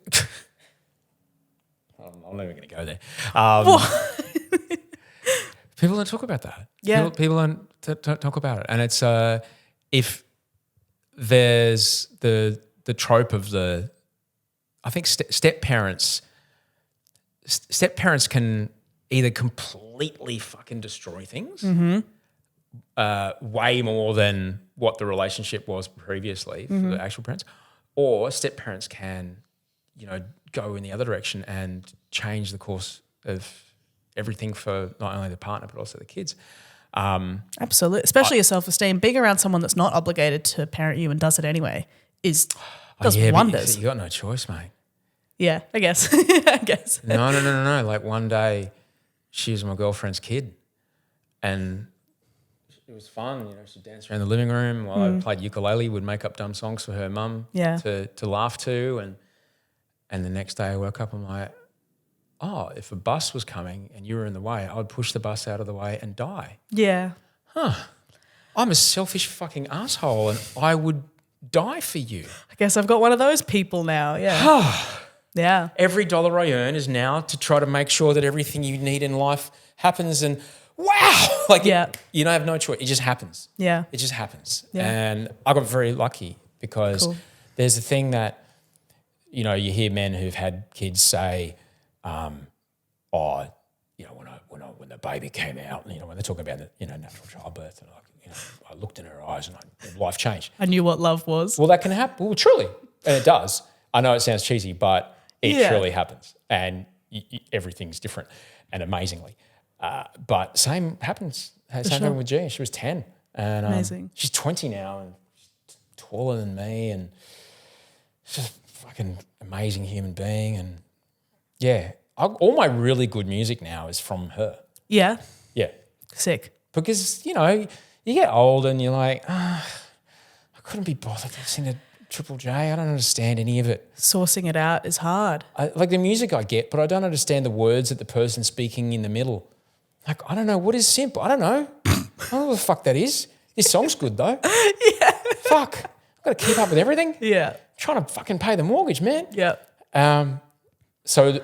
not even going to go there. People don't talk about that. Yeah. People don't talk about it. And it's if there's the the trope of I think step parents can either completely fucking destroy things way more than what the relationship was previously for the actual parents, or step parents can, go in the other direction and change the course of everything for not only the partner but also the kids. Absolutely, especially your self-esteem. Being around someone that's not obligated to parent you and does it anyway does wonders. But you got no choice, mate. Yeah, I guess. I guess. No. Like one day, she was my girlfriend's kid, and it was fun. She danced around the living room while I played ukulele. Would make up dumb songs for her mum to laugh to, and the next day I woke up. I'm like, oh, if a bus was coming and you were in the way, I would push the bus out of the way and die. Yeah. I'm a selfish fucking asshole, and I would die for you. I guess I've got one of those people now. Yeah. Yeah. Every dollar I earn is now to try to make sure that everything you need in life happens, and wow, you don't have no choice. It just happens. Yeah. It just happens. Yeah. And I got very lucky because there's a thing that, you hear men who've had kids say, when the baby came out, when they're talking about the, natural childbirth, and I looked in her eyes and life changed. I knew what love was. Well, that can happen. Well, truly, and it does. I know it sounds cheesy, but it truly happens, and everything's different and amazingly. But same happens. Same happened with G. She was 10, and amazing. She's 20 now, and she's taller than me, and she's just a fucking amazing human being. And all my really good music now is from her. Yeah. Yeah. Sick. Because you get old and you're like, I couldn't be bothered listening to Triple J. I don't understand any of it. Sourcing it out is hard. I like the music I get, but I don't understand the words that the person speaking in the middle. Like, I don't know. What is simp? I don't know. I don't know what the fuck that is. This song's good though. Yeah. Fuck. I've got to keep up with everything. Yeah. I'm trying to fucking pay the mortgage, man. Yeah. So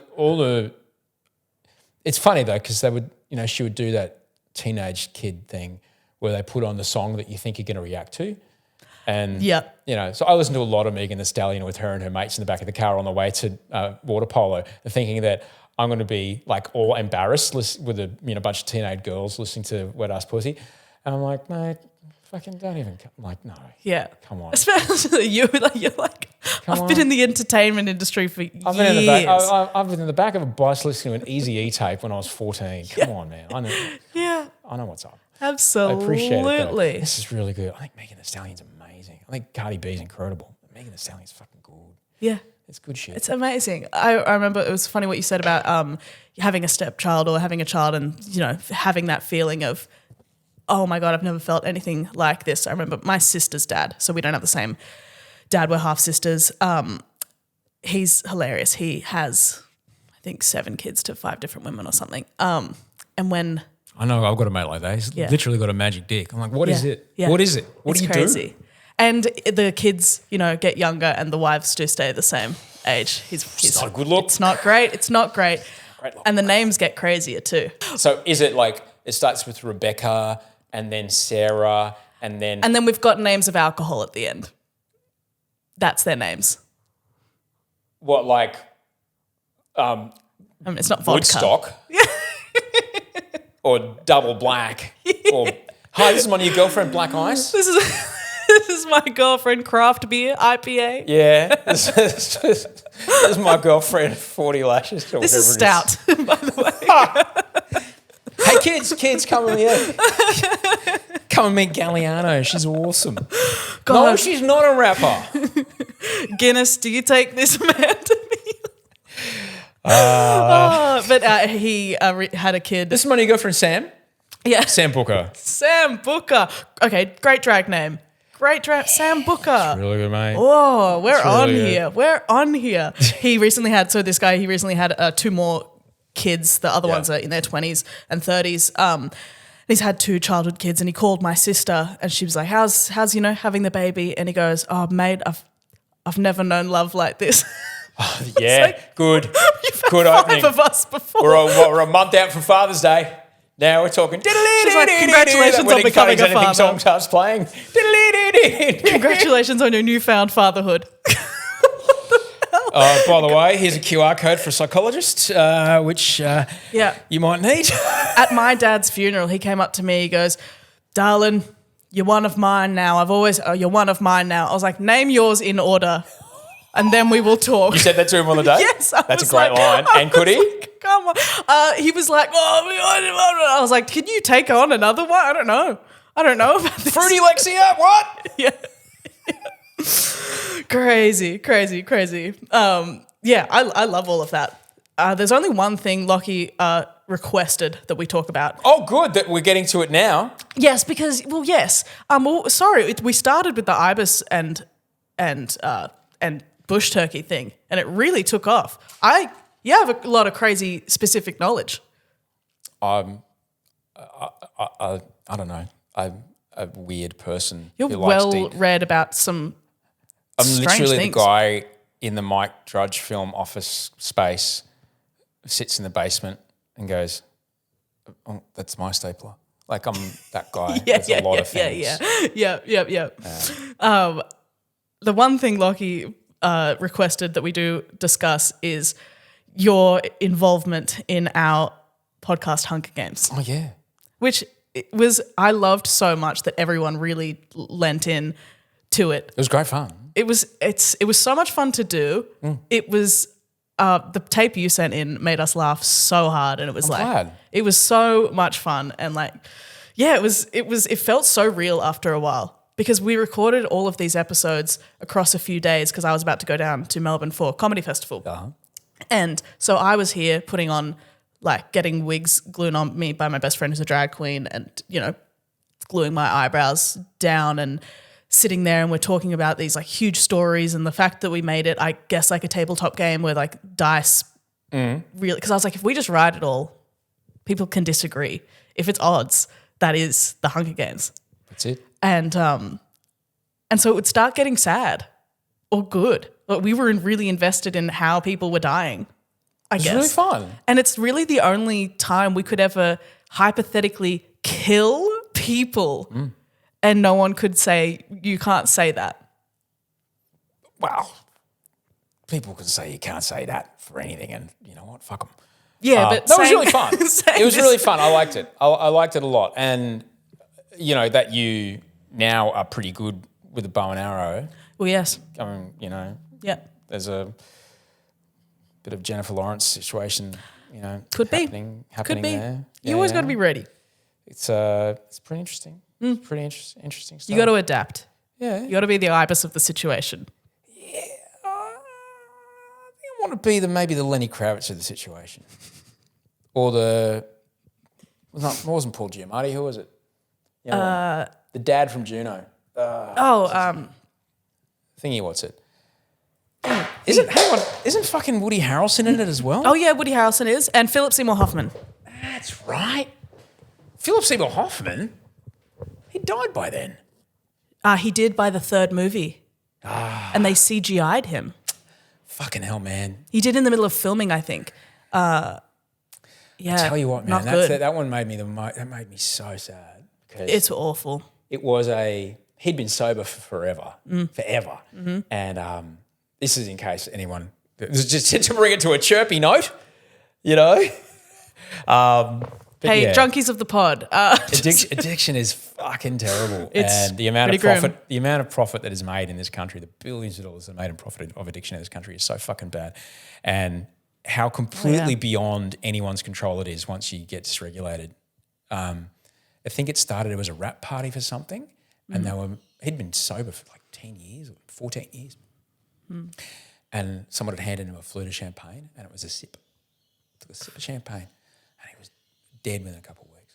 it's funny though, because they would, she would do that teenage kid thing where they put on the song that you think you're going to react to. And, so I listened to a lot of Megan Thee Stallion with her and her mates in the back of the car on the way to water polo, thinking that I'm going to be like all embarrassed with a bunch of teenage girls listening to Wet Ass Pussy. And I'm like, mate, fucking don't even, I'm like, no. Yeah. Come on. Especially you're like, I've been in the entertainment industry for years. I've been in the back of a bus listening to an Eazy-E tape when I was 14. Come on, man. I know. Yeah. I know what's up. Absolutely. I appreciate it though. This is really good. I think Megan Thee Stallion's amazing. I think Cardi B's incredible. Megan Thee Stallion's fucking good. Yeah. It's good shit. It's amazing. I remember it was funny what you said about having a stepchild or having a child and, having that feeling of, oh my God, I've never felt anything like this. I remember my sister's dad, so we don't have the same dad, we're half sisters. He's hilarious. He has, I think, 7 kids to 5 different women or something. And when... I know, I've got a mate like that. He's literally got a magic dick. I'm like, what is it? Yeah. What is it? What it's do you crazy. do? And the kids, get younger and the wives do stay the same age. It's not a good look. It's not great. It's not great. And the names get crazier too. So is it like it starts with Rebecca and then Sarah and then... And then we've got names of alcohol at the end. That's their names. What, like... it's not vodka. Woodstock. Or Double Black. Or, hi, this is my new girlfriend, Black Ice. This is my girlfriend, craft beer, IPA. Yeah. This is my girlfriend, 40 Lashes. Or this is stout, by the way. Hey, kids, come and meet Galliano. She's awesome. God. No, she's not a rapper. Guinness, do you take this man to me? But he had a kid. This is my new girlfriend, Sam. Yeah. Sam Booker. Sam Booker. Okay, great drag name. Sam Booker. That's really good, mate. Oh, we're on really here. We're on here. He recently had 2 more kids. The other ones are in their 20s and 30s. He's had 2 childhood kids, and he called my sister, and she was like, "How's having the baby?" And he goes, "Oh, mate, I've never known love like this." Yeah, like, good. You've had good 5 opening. of us before. We're a month out from Father's Day. Now we're talking. She's like, congratulations on becoming a father. Song starts playing. mean? Congratulations on your newfound fatherhood. By the way, here's a QR code for a psychologist, which you might need. At my dad's funeral, he came up to me. He goes, "Darling, you're one of mine now. You're one of mine now." I was like, "Name yours in order, and then we will talk." You said that to him on the day? Yes. That's a great line. And could he? Like, come on. He was like, "Oh," I was like, "Can you take on another one? I don't know about this." Fruity Lexia, what? Yeah. Crazy. I love all of that. There's only one thing Lachy requested that we talk about. Oh, good that we're getting to it now. Yes, because sorry, we started with the ibis and bush turkey thing, and it really took off. I have a lot of crazy specific knowledge. I don't know. I'm a weird person. You're who likes well read about some. I'm strange literally things. the guy in the Mike Drudge film Office space who sits in the basement and goes, "Oh, that's my stapler." Like I'm that guy. There's a lot of things. Yeah. The one thing Lachy requested that we do discuss is your involvement in our podcast Hunger Games. Oh yeah. Which I loved so much that everyone really lent in to it. It was great fun. It was so much fun to do. It was the tape you sent in made us laugh so hard, and it was glad. It was so much fun, and it felt so real after a while because we recorded all of these episodes across a few days because I was about to go down to Melbourne for Comedy Festival. Uh-huh. And so I was here putting on, getting wigs glued on me by my best friend who's a drag queen and, gluing my eyebrows down and sitting there, and we're talking about these huge stories and the fact that we made it, I guess, like a tabletop game where dice really, because I was like, if we just write it all, people can disagree. If it's odds, that is the Hunger Games. That's it. And so it would start getting sad or good. We were really invested in how people were dying, I guess. It was really fun. And it's really the only time we could ever hypothetically kill people and no one could say, you can't say that. Well, people can say you can't say that for anything, and you know what? Fuck them. Yeah, but that was really fun. It was this- really fun. I liked it. I liked it a lot. And, that you now are pretty good with a bow and arrow. Well, yes. I mean, Yeah. there's a bit of Jennifer Lawrence situation, Could be. happening Could be. there. You always got to be ready. It's pretty interesting. Pretty interesting stuff. You got to adapt. Yeah. You got to be the ibis of the situation. I want to be maybe the Lenny Kravitz of the situation, or it wasn't Paul Giamatti. Who was it? The dad from Juno. Thingy, what's it? Isn't fucking Woody Harrelson in it as well? Oh yeah, Woody Harrelson is, and Philip Seymour Hoffman. That's right. Philip Seymour Hoffman. He died by then. He did by the third movie, and they CGI'd him. Fucking hell, man. He did in the middle of filming, I think. Yeah. Tell you what, man, not good. that one made me so sad. It's awful. It was he'd been sober for forever, Mm-hmm. and this is in case anyone, just to bring it to a chirpy note, Hey, yeah. junkies of the pod. Addiction is fucking terrible, It's and the amount of pretty profit that is made in this country, the billions of dollars that are made in profit of addiction in this country is so fucking bad, and how completely beyond anyone's control it is once you get dysregulated. I think it was a rap party for something, and he'd been sober for 10 years or 14 years, and someone had handed him a flute of champagne, and it was a sip. Took a sip of champagne, and he was dead within a couple of weeks.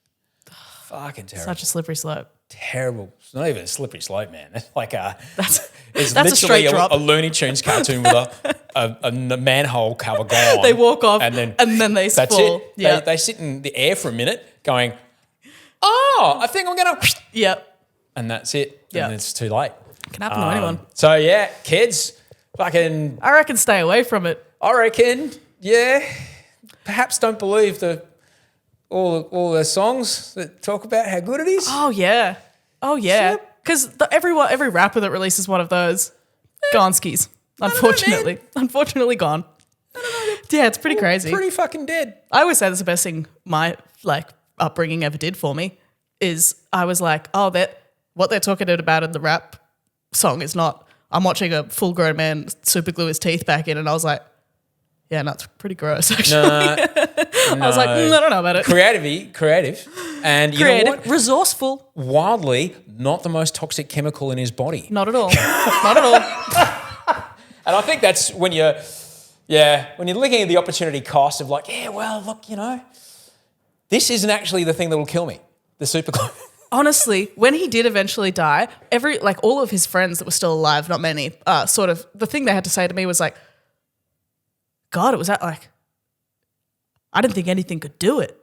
Fucking terrible. Such a slippery slope. Terrible. It's not even a slippery slope, man. It's That's literally a straight drop. a Looney Tunes cartoon with a manhole cover gone. They walk off and then they that's fall. it. Yeah. They sit in the air for a minute going, oh, I think I'm going to... Yep. And that's it. Yeah. And it's too late. Can happen to anyone. So, yeah, kids, fucking... I reckon stay away from it. I reckon, yeah, perhaps don't believe all the songs that talk about how good it is. Oh, yeah. Oh, yeah. Because every rapper that releases one of those, gone skis. Unfortunately gone. Yeah, it's pretty crazy. Pretty fucking dead. I always say that's the best thing my upbringing ever did for me is I was like, oh, what they're talking about in the rap song is not. I'm watching a full grown man super glue his teeth back in, and I was like, yeah, no, it's pretty gross actually. I was like, I don't know about it. Creative, and you know what? Resourceful. Wildly, not the most toxic chemical in his body. Not at all. Not at all. And I think that's when you're looking at the opportunity cost of like, yeah, well, look, this isn't actually the thing that will kill me, the super glue. Honestly, when he did eventually die, all of his friends that were still alive, not many, sort of the thing they had to say to me was like, God, it was that like, I didn't think anything could do it.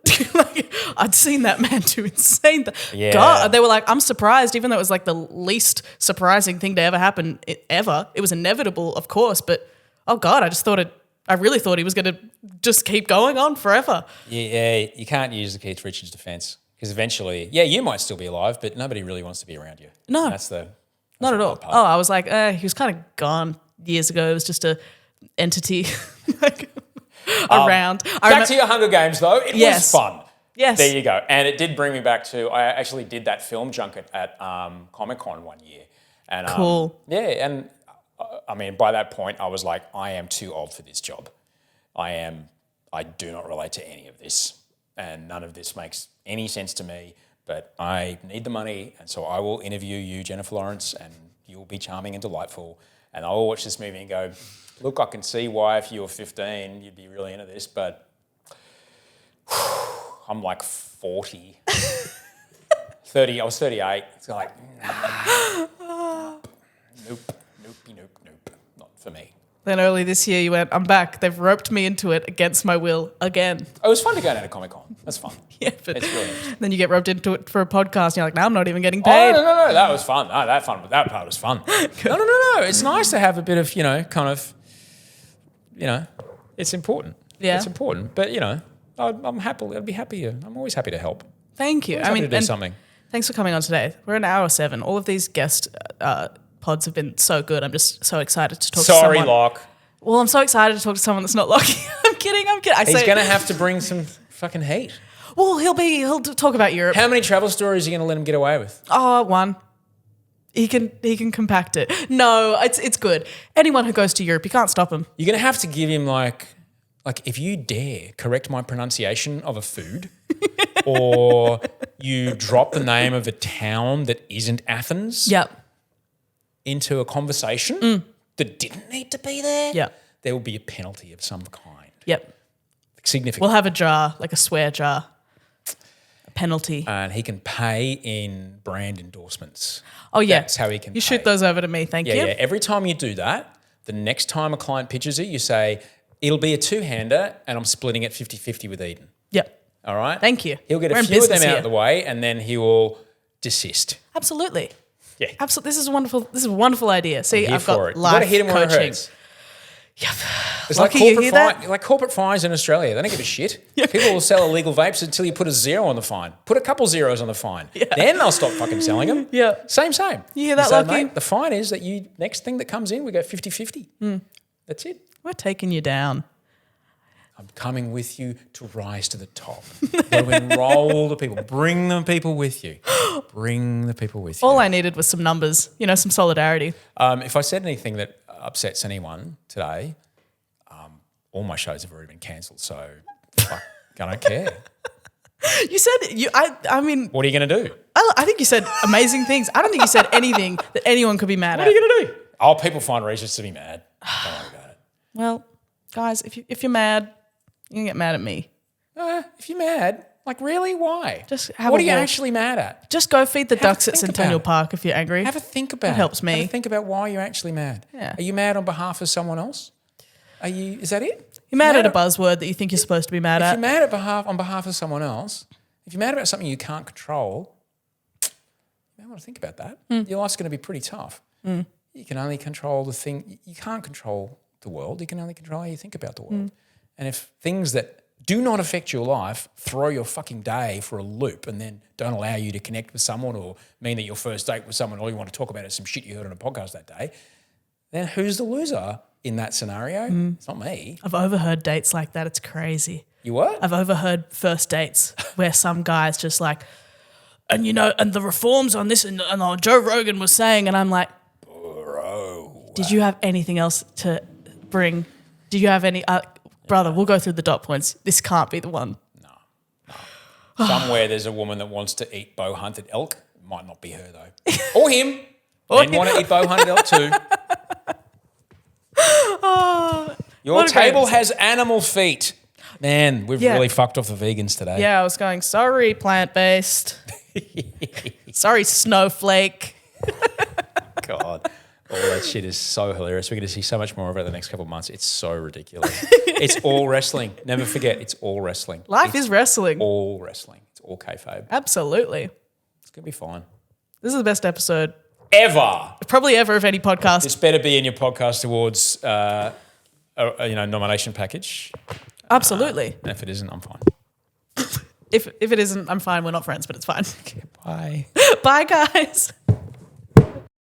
I'd seen that man do insane things. Yeah. God, they were like, I'm surprised, even though it was like the least surprising thing to ever happen ever. It was inevitable, of course, but oh God, I really thought he was going to just keep going on forever. Yeah, you can't use the Keith Richards defense because eventually, you might still be alive, but nobody really wants to be around you. No. Not at all. Part. Oh, I was like, he was kind of gone years ago. It was just a entity around. Back to your Hunger Games though. It was fun. Yes. There you go. And it did bring me back to, I actually did that film junket at Comic-Con one year. And, cool. And I mean, by that point I was like, I am too old for this job. I do not relate to any of this. And none of this makes any sense to me, but I need the money, and so I will interview you, Jennifer Lawrence, and you'll be charming and delightful, and I will watch this movie and go, look, I can see why if you were 15 you'd be really into this, but I'm like 40. 30, I was 38. It's like, nope, not for me. Then early this year you went, I'm back. They've roped me into it against my will again. It was fun to go down to Comic-Con. That's fun. Yeah, but it's really interesting. Then you get roped into it for a podcast and you're like, no, I'm not even getting paid. Oh, no, that was fun. No, that part was fun. No. It's nice to have a bit of, it's important. Yeah. It's important. But, I'd be happy. I'm always happy to help. Thank you. To do something. Thanks for coming on today. We're in hour 7. All of these guest pods have been so good. I'm just so excited to talk to someone. Sorry, Locke. Well, I'm so excited to talk to someone that's not Lochy. I'm kidding. He's going to have to bring some fucking heat. Well, he'll talk about Europe. How many travel stories are you going to let him get away with? Oh, one. He can compact it. No, it's good. Anyone who goes to Europe, you can't stop him. You're going to have to give him like if you dare correct my pronunciation of a food or you drop the name of a town that isn't Athens into a conversation that didn't need to be there, there will be a penalty of some kind. Yep. Significant. We'll have a jar, like a swear jar. A penalty. And he can pay in brand endorsements. Oh, yeah. That's how he can pay. You shoot those over to me, thank you. Yeah. Every time you do that, the next time a client pitches it, you say, it'll be a two-hander and I'm splitting it 50-50 with Edan. Yep. All right? Thank you. He'll get a few of them out of the way and then he will desist. Absolutely. Yeah. Absolutely. This is a wonderful idea. See, I've got live You've got to hit him where it coaching. hurts. Yep. It's Lucky like corporate fines in Australia. They don't give a shit. People will sell illegal vapes until you put a 0 on the fine. Put a couple zeros on the fine. Yeah. Then they'll stop fucking selling them. Yeah. Same. You hear that, say, Lucky? Mate, the fine is that next thing that comes in, we go 50-50. That's it. We're taking you down. I'm coming with you to rise to the top. We'll enroll the people. Bring the people with you. Bring the people with you. All I needed was some numbers, some solidarity. If I said anything that upsets anyone today, all my shows have already been cancelled, so I don't care. You said, I mean... What are you going to do? I think you said amazing things. I don't think you said anything that anyone could be mad at. What are you going to do? Oh, people find reasons to be mad. Don't worry about it. Well, guys, if you're mad, you can get mad at me. If you're mad, like really, why? Just have what a are you walk. actually mad at? Just go feed the ducks at Centennial Park if you're angry. Have a think about it. It helps me. Have a think about why you're actually mad. Yeah. Are you mad on behalf of someone else? Is that it? You're mad at a buzzword that you think you're supposed to be mad at. If you're mad on behalf of someone else, if you're mad about something you can't control, you may want to think about that. Your life's going to be pretty tough. You can only control the thing. You can't control the world. You can only control how you think about the world. And if things that do not affect your life, throw your fucking day for a loop, and then don't allow you to connect with someone or mean that your first date with someone, all you want to talk about is some shit you heard on a podcast that day, then who's the loser in that scenario? It's not me. I've overheard dates like that. It's crazy. You what? I've overheard first dates where some guy's just like, and and the reforms on this and Joe Rogan was saying, and I'm like, bro, did you have anything else to bring? Did you have any, brother, we'll go through the dot points. This can't be the one. No. Somewhere there's a woman that wants to eat bow-hunted elk. It might not be her though. Or him. Men want to eat bow-hunted elk too. Your table has animal feet. Man, we've really fucked off the vegans today. Yeah, I was going, sorry, plant-based. Sorry, snowflake. God. All that shit is so hilarious. We're going to see so much more of it the next couple of months. It's so ridiculous. It's all wrestling. Never forget, it's all wrestling. Life is wrestling. All wrestling. It's all kayfabe. Absolutely. It's going to be fine. This is the best episode. Ever. Probably ever of any podcast. This better be in your podcast awards nomination package. Absolutely. And if it isn't, I'm fine. If it isn't, I'm fine. We're not friends, but it's fine. Okay, bye. Bye, guys.